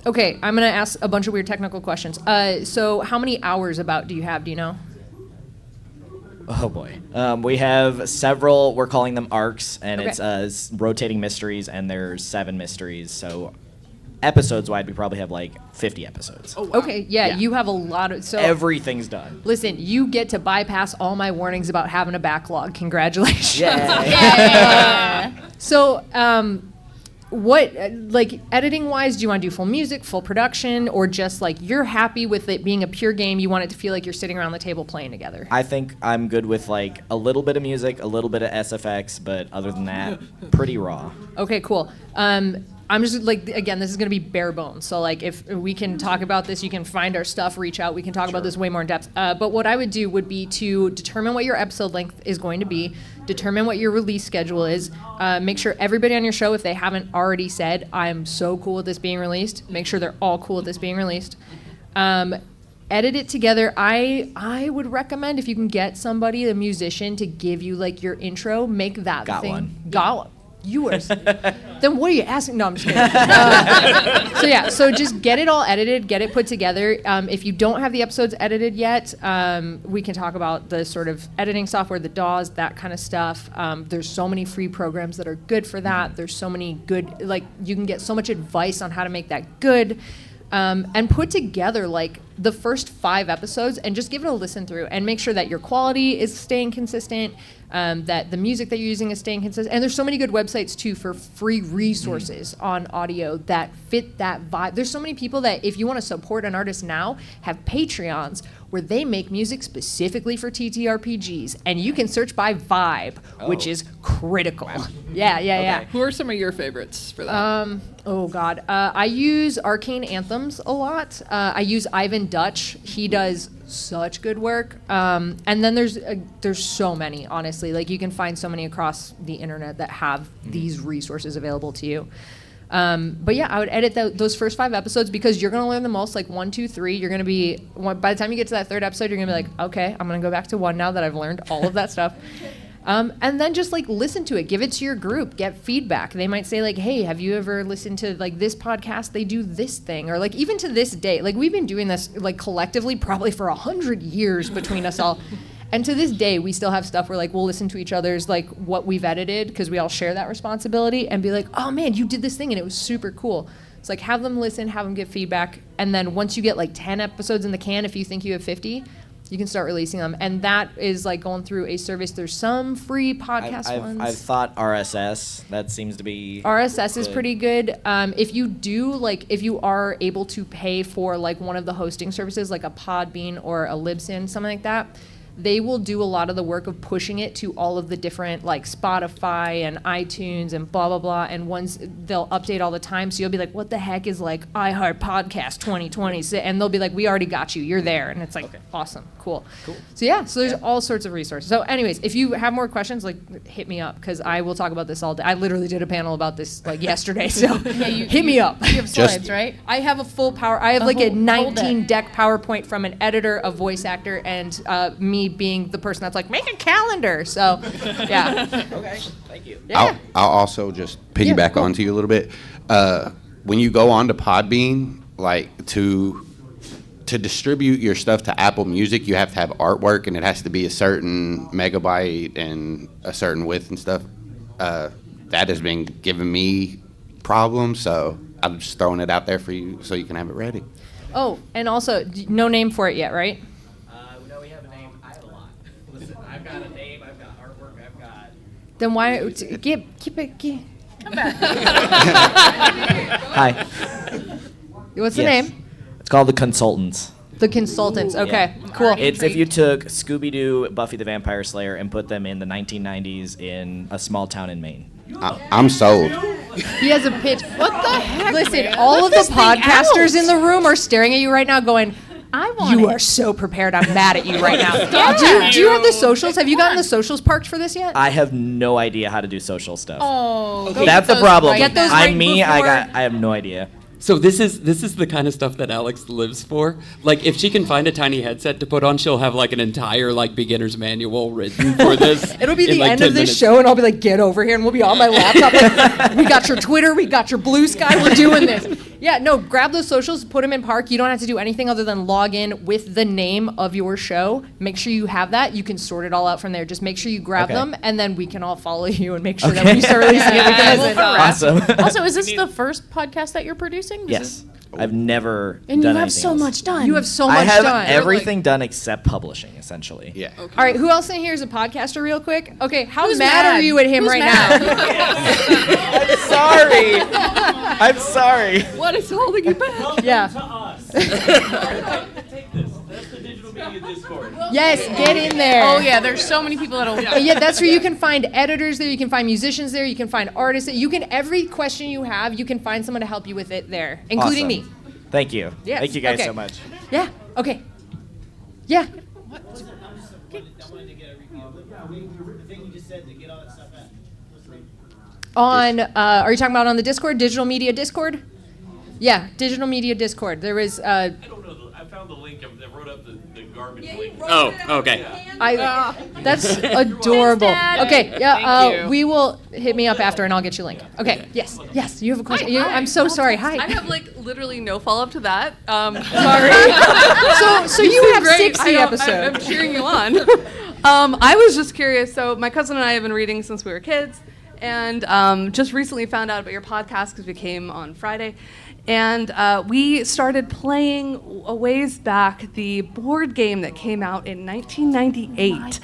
Okay, I'm going to ask a bunch of weird technical questions. So how many hours about do you have? Do you know? Oh boy. We have several, we're calling them arcs, and Okay. it's rotating mysteries, and there's 7 mysteries, so episodes wide, we probably have like 50 episodes. Oh, wow. Okay, yeah, you have a lot of so. Everything's done. Listen, you get to bypass all my warnings about having a backlog. Congratulations. So, what, like, editing wise, do you want to do full music, full production, or just like you're happy with it being a pure game? You want it to feel like you're sitting around the table playing together? I think I'm good with like a little bit of music, a little bit of SFX, but other than that, pretty raw. Okay, cool. I'm just like, again, this is going to be bare bones. So like if we can talk about this, you can find our stuff, reach out. We can talk about this way more in depth. But what I would do would be to determine what your episode length is going to be, determine what your release schedule is, make sure everybody on your show, if they haven't already said, I'm so cool with this being released, make sure they're all cool with this being released. Edit it together. I would recommend if you can get somebody, a musician, to give you like your intro, make that Got thing. one. Got one. You are. Then what are you asking? No, I'm just kidding. So just get it all edited, get it put together. If you don't have the episodes edited yet, we can talk about the sort of editing software, the DAWs, that kind of stuff. There's so many free programs that are good for that. There's so many good, like you can get so much advice on how to make that good. And put together like the first 5 episodes and just give it a listen through and make sure that your quality is staying consistent, that the music that you're using is staying consistent. And there's so many good websites too for free resources on audio that fit that vibe. There's so many people that if you want to support an artist now, have Patreons where they make music specifically for TTRPGs, and you can search by vibe, which is critical. Yeah. Who are some of your favorites for that? Oh God, I use Arcane Anthems a lot. I use Ivan Dutch. He does such good work. And then there's so many, honestly. Like you can find so many across the internet that have these resources available to you. But yeah, I would edit those first 5 episodes because you're gonna learn the most. Like 1, 2, 3. You're gonna be by the time you get to that 3rd episode, you're gonna be like, okay, I'm gonna go back to 1 now that I've learned all of that stuff. And then just like listen to it, give it to your group, get feedback. They might say like, hey, have you ever listened to like this podcast? They do this thing, or like even to this day, like we've been doing this like collectively probably for 100 years between us all. And to this day, we still have stuff where like we'll listen to each other's like what we've edited because we all share that responsibility and be like, oh man, you did this thing and it was super cool. It's like have them listen, have them give feedback, and then once you get like 10 episodes in the can, if you think you have 50, you can start releasing them. And that is like going through a service. There's some free podcast ones. I've thought RSS. That seems to be RSS is pretty good. If you are able to pay for like one of the hosting services, like a Podbean or a Libsyn, something like that, they will do a lot of the work of pushing it to all of the different like Spotify and iTunes and blah, blah, blah. And ones they'll update all the time. So you'll be like, what the heck is like iHeart Podcast 2020? And they'll be like, we already got you. You're there. And it's like, awesome. Cool. So yeah, so there's all sorts of resources. So anyways, if you have more questions, like hit me up because I will talk about this all day. I literally did a panel about this like yesterday. So hit me up. You have slides, right? I have a full I have like a 19 deck PowerPoint from an editor, a voice actor, and me being the person that's like, make a calendar. So, yeah. Okay, thank you. Yeah. I'll also just piggyback onto you a little bit. When you go on to Podbean, like to distribute your stuff to Apple Music, you have to have artwork, and it has to be a certain megabyte and a certain width and stuff. That has been giving me problems, so I'm just throwing it out there for you so you can have it ready. Oh, and also, no name for it yet, right? No, we have a name. I have a lot. Listen, I've got a name. I've got artwork. I've got. Then why keep it? Come back. Hi. What's the name? It's called The Consultants. The Consultants. Okay, cool. It's if you took Scooby-Doo, Buffy the Vampire Slayer, and put them in the 1990s in a small town in Maine. I'm sold. He has a pitch. What the heck? Listen, man? all Put of the this thing podcasters out. in the room are staring at you right now going, I want you it. are so prepared. I'm mad at you right now. Do you have the socials? Have you gotten the socials parked for this yet? I have no idea how to do social stuff. Oh, go That's get the those problem. right Get those now. right I'm me. before- I have no idea. So this is the kind of stuff that Alex lives for. Like if she can find a tiny headset to put on, she'll have like an entire like beginner's manual written for this. It'll be in, the like, end 10 of this minutes. show, and I'll be like, get over here, and we'll be on my laptop. Like, we got your Twitter, we got your Blue Sky, we're doing this. Yeah, no, grab those socials, put them in Park. You don't have to do anything other than log in with the name of your show. Make sure you have that. You can sort it all out from there. Just make sure you grab Okay. them, and then we can all follow you and make sure that when you start releasing it, we can listen. Awesome. Also, is this the first podcast that you're producing? Yes. I've never And done you have anything so else. much done. You have so much I have done. everything done except publishing, essentially. Yeah. All right, who else in here is a podcaster real quick? Okay, how Who's mad are mad? you at him Who's right mad? now? I'm sorry. I'm sorry. What is holding you back? Yeah. Yes, get in there. Oh yeah, there's so many people that'll. Yeah, that's where you can find editors there, you can find musicians there, you can find artists there. You can, every question you have, you can find someone to help you with it there, including Awesome. me. Thank you. Yes, Thank you guys okay. so much. Yeah, okay. Yeah. On, are you talking about on the Discord, Digital Media Discord? Yeah, Digital Media Discord. There was, I don't know. I found the link. I wrote up the garbage link. Oh, okay. That's adorable. Okay, yeah, Thank you. we will, hit me up after and I'll get you a link. Okay, yes, you have a question. I'm so sorry, hi. I have like literally no follow-up to that. So you This is have great. 60 I'm episodes. cheering you on. I was just curious. So my cousin and I have been reading since we were kids, and just recently found out about your podcast because we came on Friday. And we started playing a ways back the board game that came out in 1998.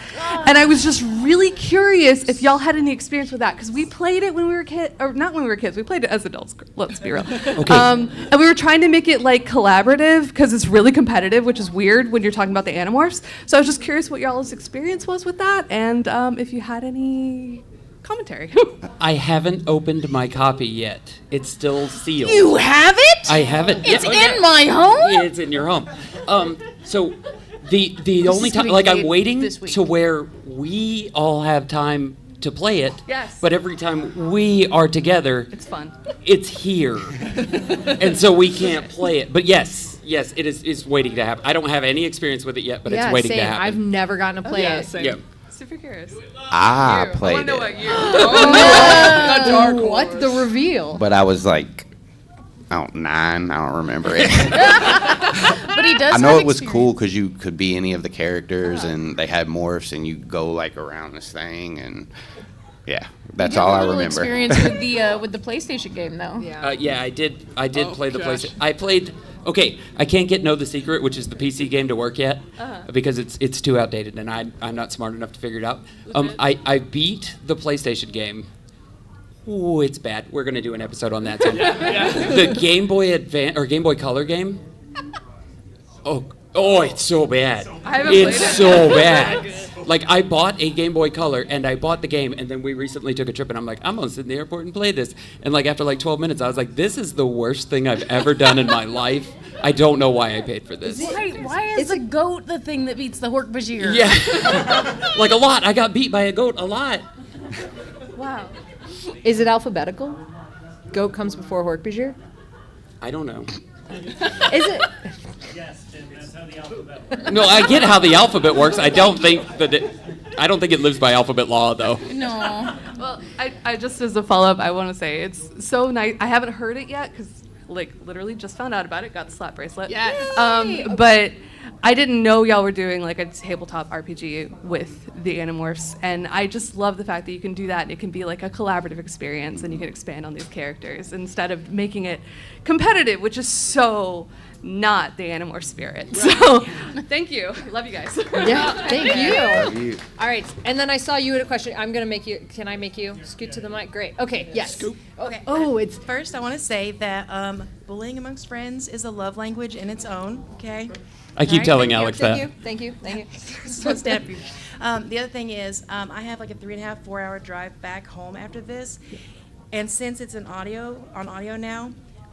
And I was just really curious if y'all had any experience with that, because we played it when we were kids, or not when we were kids, we played it as adults, let's be real. Okay. And we were trying to make it like collaborative, because it's really competitive, which is weird when you're talking about the Animorphs. So I was just curious what y'all's experience was with that, and if you had any commentary. I haven't opened my copy yet. It's still sealed. You have it? I haven't. It's Yeah, in my home? Yeah, it's in your home. So the only is time, gonna like, be I'm waiting this week. to where we all have time to play it. Yes. But every time we are together, It's fun. it's here, and so we can't play it. But yes, it is. It's waiting to happen. I don't have any experience with it yet, but Yeah, it's waiting same. to happen. I've never gotten to play Yeah, it. same. Yeah. Super curious. I I played want to know it, what you. Oh, what the reveal? but I was like, 9. I don't remember it. But he does. I know have it was experience. cool because you could be any of the characters, and they had morphs, and you go like around this thing, and yeah, that's You have all a I little remember. experience with the PlayStation game though. Yeah, I did. I did Oh, play the gosh. PlayStation. I played. Okay, I can't get Know the Secret, which is the PC game, to work yet because it's too outdated, and I'm not smart enough to figure it out. I beat the PlayStation game. Ooh, it's bad. We're gonna do an episode on that soon. The Game Boy Advance or Game Boy Color game. Oh, it's so bad. I haven't It's played it. so bad. Like, I bought a Game Boy Color, and I bought the game, and then we recently took a trip, and I'm like, I'm gonna sit in the airport and play this. And like after like 12 minutes, I was like, this is the worst thing I've ever done in my life. I don't know why I paid for this. Why is the goat the thing that beats the Hork-Bajir? Yeah, like a lot. I got beat by a goat a lot. Wow. Is it alphabetical? Goat comes before Hork-Bajir? I don't know. Is it? Yes, Tim, that's how the alphabet works. No, I get how the alphabet works. I don't think it lives by alphabet law, though. No. Well, I just as a follow-up, I want to say it's so nice. I haven't heard it yet because, like, literally just found out about it. Got the slap bracelet. Yes. But I didn't know y'all were doing like a tabletop RPG with the Animorphs, and I just love the fact that you can do that, and it can be like a collaborative experience, and you can expand on these characters instead of making it competitive, which is so not the Animorph spirit. So, thank you. Love you guys. Yeah, thank you. You- All right, and then I saw you had a question. I'm gonna make you. Can I make you scoot to the mic? Great. Okay. Yes. Scoop. Okay. Oh, it's First, I want to say that bullying amongst friends is a love language in its own. Okay. I keep All right, telling thank you, Alex Thank that. you. Thank you. Thank you. So stand for you. The other thing is, I have like a 3.5, 4 hour drive back home after this, and since it's on audio now,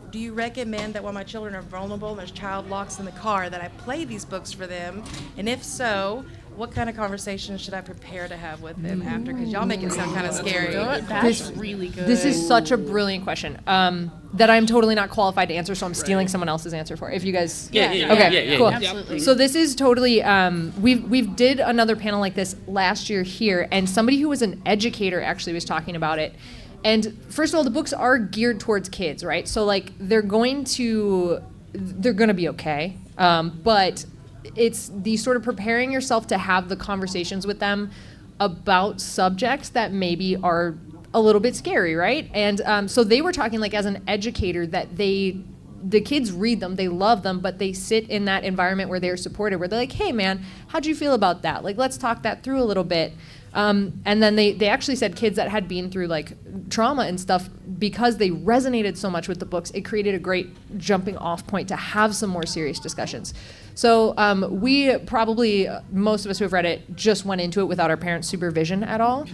do you recommend that while my children are vulnerable and there's child locks in the car, that I play these books for them? And if so, what kind of conversations should I prepare to have with them after? Because y'all make it sound kind of scary. That's really good. This is such a brilliant question that I'm totally not qualified to answer, so I'm stealing someone else's answer for. If you guys, Yeah, okay, cool. Absolutely. So this is totally. We've did another panel like this last year here, and somebody who was an educator actually was talking about it. And first of all, the books are geared towards kids, right? So like they're going to be okay. But it's the sort of preparing yourself to have the conversations with them about subjects that maybe are a little bit scary, right? And so they were talking like as an educator that the kids read them, they love them, but they sit in that environment where they're supported, where they're like, hey man, how'd you feel about that? Like, let's talk that through a little bit. And then they actually said kids that had been through like trauma and stuff, because they resonated so much with the books, it created a great jumping off point to have some more serious discussions. So we probably, most of us who have read it, just went into it without our parents' supervision at all.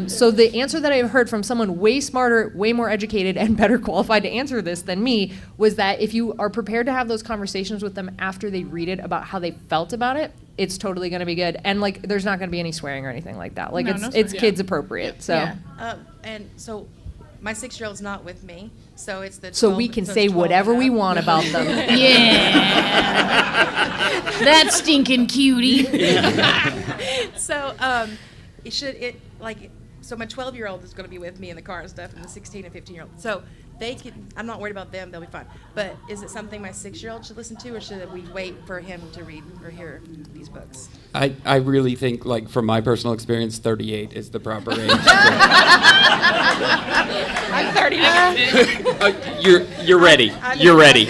So the answer that I heard from someone way smarter, way more educated, and better qualified to answer this than me was that if you are prepared to have those conversations with them after they read it about how they felt about it, it's totally going to be good. And like, there's not going to be any swearing or anything like that. Like, it's kids appropriate. So. Yeah. And so my 6-year-old's not with me, so it's the 12, so we can say 12 whatever and we up. want about them. That stinking cutie. So so my 12-year-old is going to be with me in the car and stuff, and the 16 and 15-year-old. So they can. I'm not worried about them; they'll be fine. But is it something my 6-year-old should listen to, or should we wait for him to read or hear these books? I really think, like, from my personal experience, 38 is the proper age. I'm 39. You're ready. You're ready.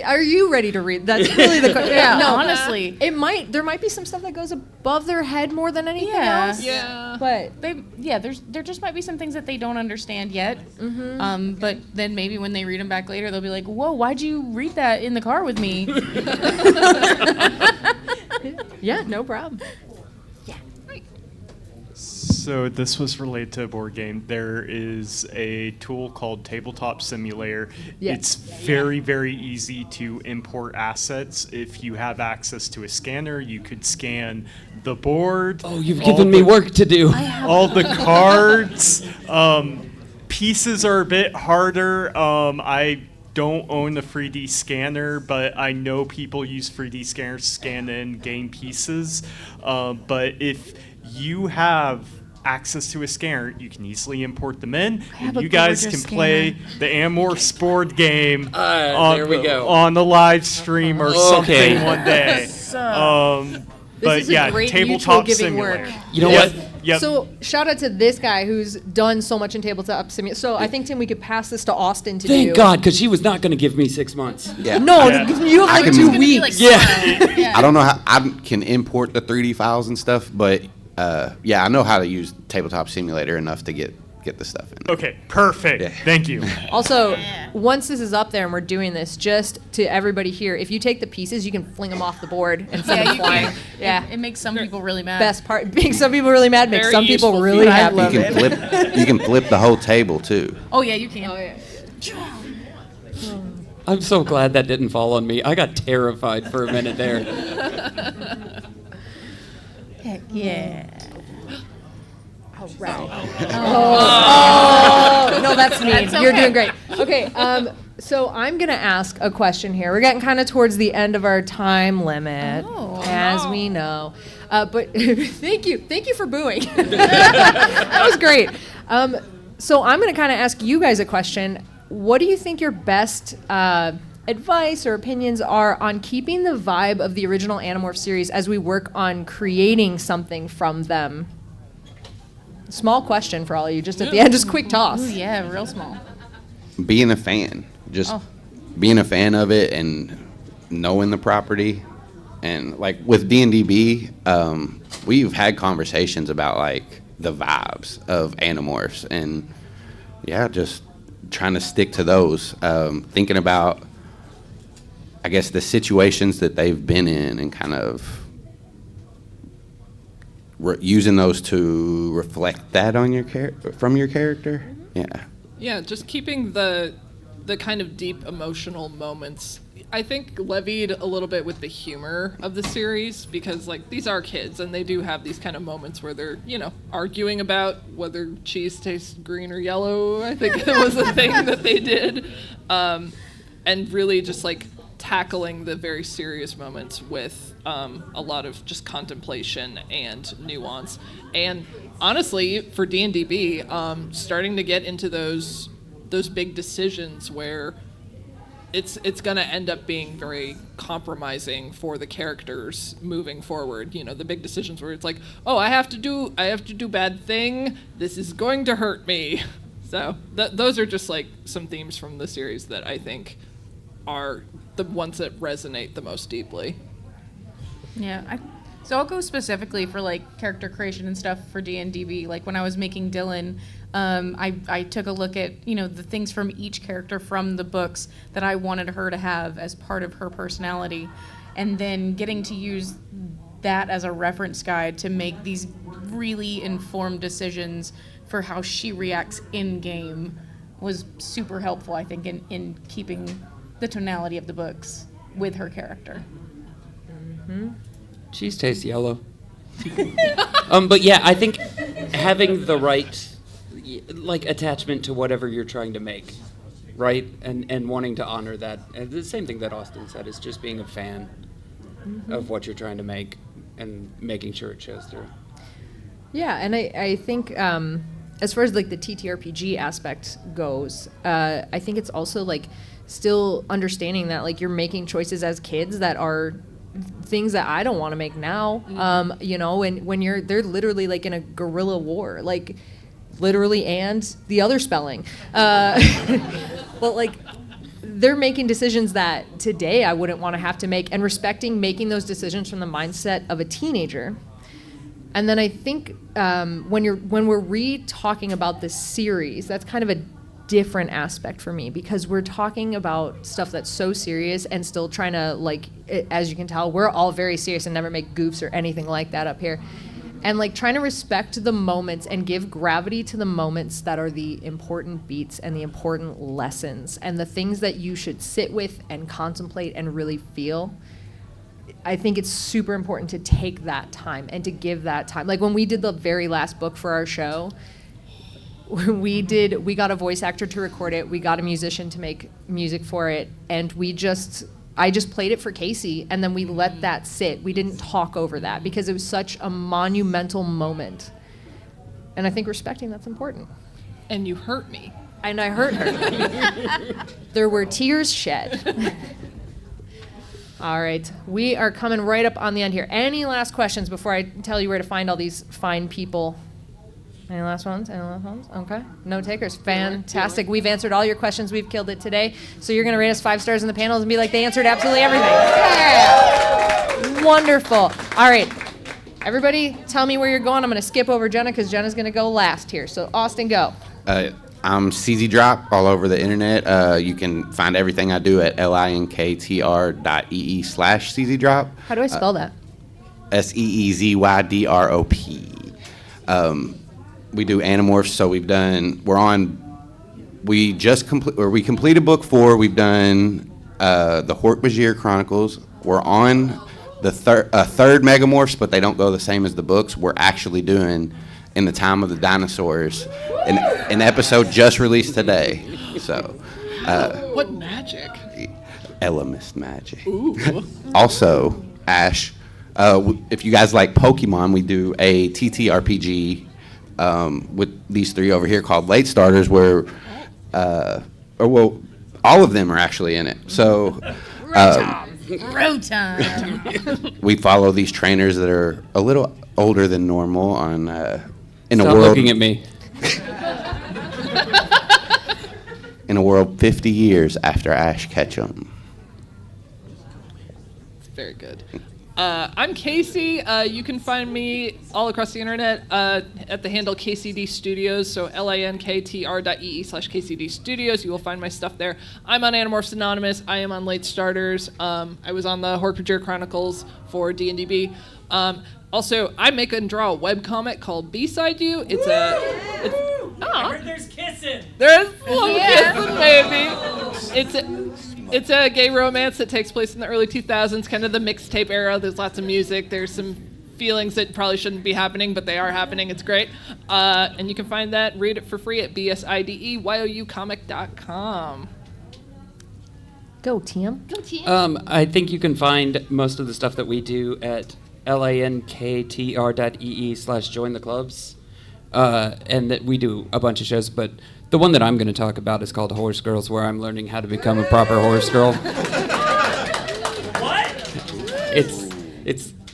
Are you ready to read? That's really the question. Yeah, No, honestly. there might be some stuff that goes above their head more than anything else. Yeah. But there just might be some things that they don't understand yet. But then maybe when they read them back later, they'll be like, "Whoa, why'd you read that in the car with me?" Yeah, no problem. So this was related to a board game. There is a tool called Tabletop Simulator. Yeah. It's very, very easy to import assets. If you have access to a scanner, you could scan the board. Oh, you've given me work to do. All the cards. Pieces are a bit harder. I don't own the 3D scanner, but I know people use 3D scanners to scan in game pieces. But if you have access to a scanner, you can easily import them in, and you guys can play the Animorphs board game there we go. on the live stream or Okay. something one day. But is a yeah, great mutual Tabletop giving Simulator. work. You know what? Yep. So shout out to this guy who's done so much in tabletop simulator. So I think, Tim, we could pass this to Austin to do. Thank God, because she was not going to give me 6 months. Yeah. No, Yeah. you have I like can- 2 It's gonna be weeks. like Yeah. I don't know how I can import the 3D files and stuff, but I know how to use Tabletop Simulator enough to get the stuff in there. Okay, perfect. Yeah. Thank you. Also, once this is up there and we're doing this, just to everybody here, if you take the pieces, you can fling them off the board and send them you flying. can. Yeah. It makes some people really mad. Best part, being some people really mad makes Very some people useful really feedback. happy. You can flip the whole table too. Oh yeah, you can. I'm so glad that didn't fall on me. I got terrified for a minute there. Heck yeah. Oh, no, that's me. That's You're okay. doing great. Okay, so I'm gonna ask a question here. We're getting kind of towards the end of our time limit, as we know. But thank you for booing. That was great. So I'm gonna kind of ask you guys a question. What do you think your best advice or opinions are on keeping the vibe of the original Animorphs series as we work on creating something from them? Small question for all of you, just at the end, just quick toss. Ooh, yeah, real small. Being a fan, just being a fan of it and knowing the property, and like with D&DB, we've had conversations about like the vibes of Animorphs, and just trying to stick to those. Thinking about, I guess, the situations that they've been in, and kind of using those to reflect that on your from your character. Yeah, just keeping the kind of deep emotional moments. I think levied a little bit with the humor of the series, because like these are kids and they do have these kind of moments where they're, arguing about whether cheese tastes green or yellow. I think it was a thing that they did. And really just like tackling the very serious moments with a lot of just contemplation and nuance. And honestly, for D&DB, starting to get into those big decisions where it's going to end up being very compromising for the characters moving forward. You know, the big decisions where it's like, oh, I have to do bad thing. This is going to hurt me. So those are just like some themes from the series that I think are the ones that resonate the most deeply. Yeah, so I'll go specifically for like character creation and stuff for D&DB. Like when I was making Dylan, I took a look at, you know, the things from each character from the books that I wanted her to have as part of her personality, and then getting to use that as a reference guide to make these really informed decisions for how she reacts in game was super helpful, I think, in keeping the tonality of the books with her character. Cheese tastes yellow. But yeah, I think having the right like attachment to whatever you're trying to make, right? And wanting to honor that. And the same thing that Austin said is just being a fan of what you're trying to make and making sure it shows through. Yeah, and I think as far as like the TTRPG aspect goes, I think it's also like still understanding that like you're making choices as kids that are things that I don't want to make now. You know, and when they're literally like in a guerrilla war, like literally and the other spelling. But like they're making decisions that today I wouldn't want to have to make, and respecting making those decisions from the mindset of a teenager. And then I think when we're re-talking about this series, that's kind of a different aspect for me, because we're talking about stuff that's so serious and still trying to, like, as you can tell, we're all very serious and never make goofs or anything like that up here. And like trying to respect the moments and give gravity to the moments that are the important beats and the important lessons and the things that you should sit with and contemplate and really feel. I think it's super important to take that time and to give that time. Like when we did the very last book for our show, we got a voice actor to record it, we got a musician to make music for it, and I just played it for Casey, and then we let that sit. We didn't talk over that because it was such a monumental moment. And I think respecting that's important. And you hurt me. And I hurt her. There were tears shed. All right, we are coming right up on the end here. Any last questions before I tell you where to find all these fine people? Any last ones? Okay. No takers. Fantastic. We've answered all your questions. We've killed it today. So you're going to rate us 5 stars in the panels and be like, they answered absolutely everything. Yeah. Wonderful. All right. Everybody, tell me where you're going. I'm going to skip over Jenna because Jenna's going to go last here. So Austin, go. I'm CZ Drop all over the internet. You can find everything I do at linktr.ee/CZ Drop. How do I spell that? SEEZYDROP. We do Animorphs, so we completed book 4. We've done the Hork-Bajir Chronicles. We're on the third Megamorphs, but they don't go the same as the books. We're actually doing In the Time of the Dinosaurs, an episode just released today. So, what magic? Elemist magic. Ooh. Also, Ash, if you guys like Pokemon, we do a TTRPG with these 3 over here called Late Starters, where, all of them are actually in it. So, Rotom. we follow these trainers that are a little older than normal on in Stop a world looking at me. in a world 50 years after Ash Ketchum. Very good. I'm Casey. You can find me all across the internet at the handle KCD Studios, so linktr.ee/KCD Studios. You will find my stuff there. I'm on Animorphs Anonymous. I am on Late Starters. I was on the Hork-Bajir Chronicles for D&DB. Also, I make and draw a webcomic called B-Side You. I heard there's kissing. There's some kissing, baby. It's a gay romance that takes place in the early 2000s, kind of the mixtape era. There's lots of music. There's some feelings that probably shouldn't be happening, but they are happening. It's great. And you can find that, read it for free at bsideyoucomic.com. Go, Tim. I think you can find most of the stuff that we do at lanktr.ee/join the clubs. And that we do a bunch of shows, but the one that I'm going to talk about is called Horse Girls, where I'm learning how to become a proper horse girl.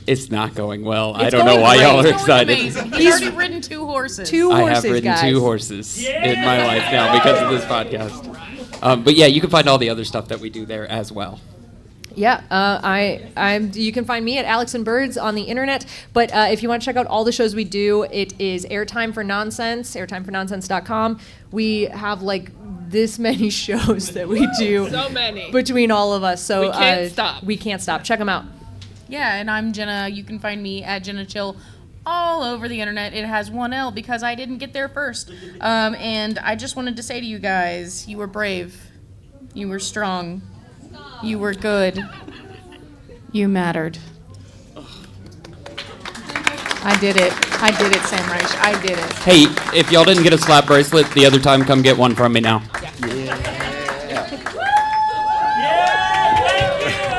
It's not going well. I don't know why y'all are excited. Amazing. He's already ridden 2 horses. I have ridden 2 horses in my life now because of this podcast. But yeah, you can find all the other stuff that we do there as well. Yeah, you can find me at Alex and Birds on the internet. But if you want to check out all the shows we do, it is Airtime for Nonsense, airtimefornonsense.com. We have like this many shows that we do. So many. Between all of us. So we can't stop. We can't stop. Check them out. Yeah, and I'm Jenna. You can find me at Jenna Chill all over the internet. It has 1 L because I didn't get there first. And I just wanted to say to you guys, you were brave. You were strong. You were good. You mattered. I did it. Sam Reich. I did it. Hey, if y'all didn't get a slap bracelet the other time, come get one from me now. Yeah, thank you.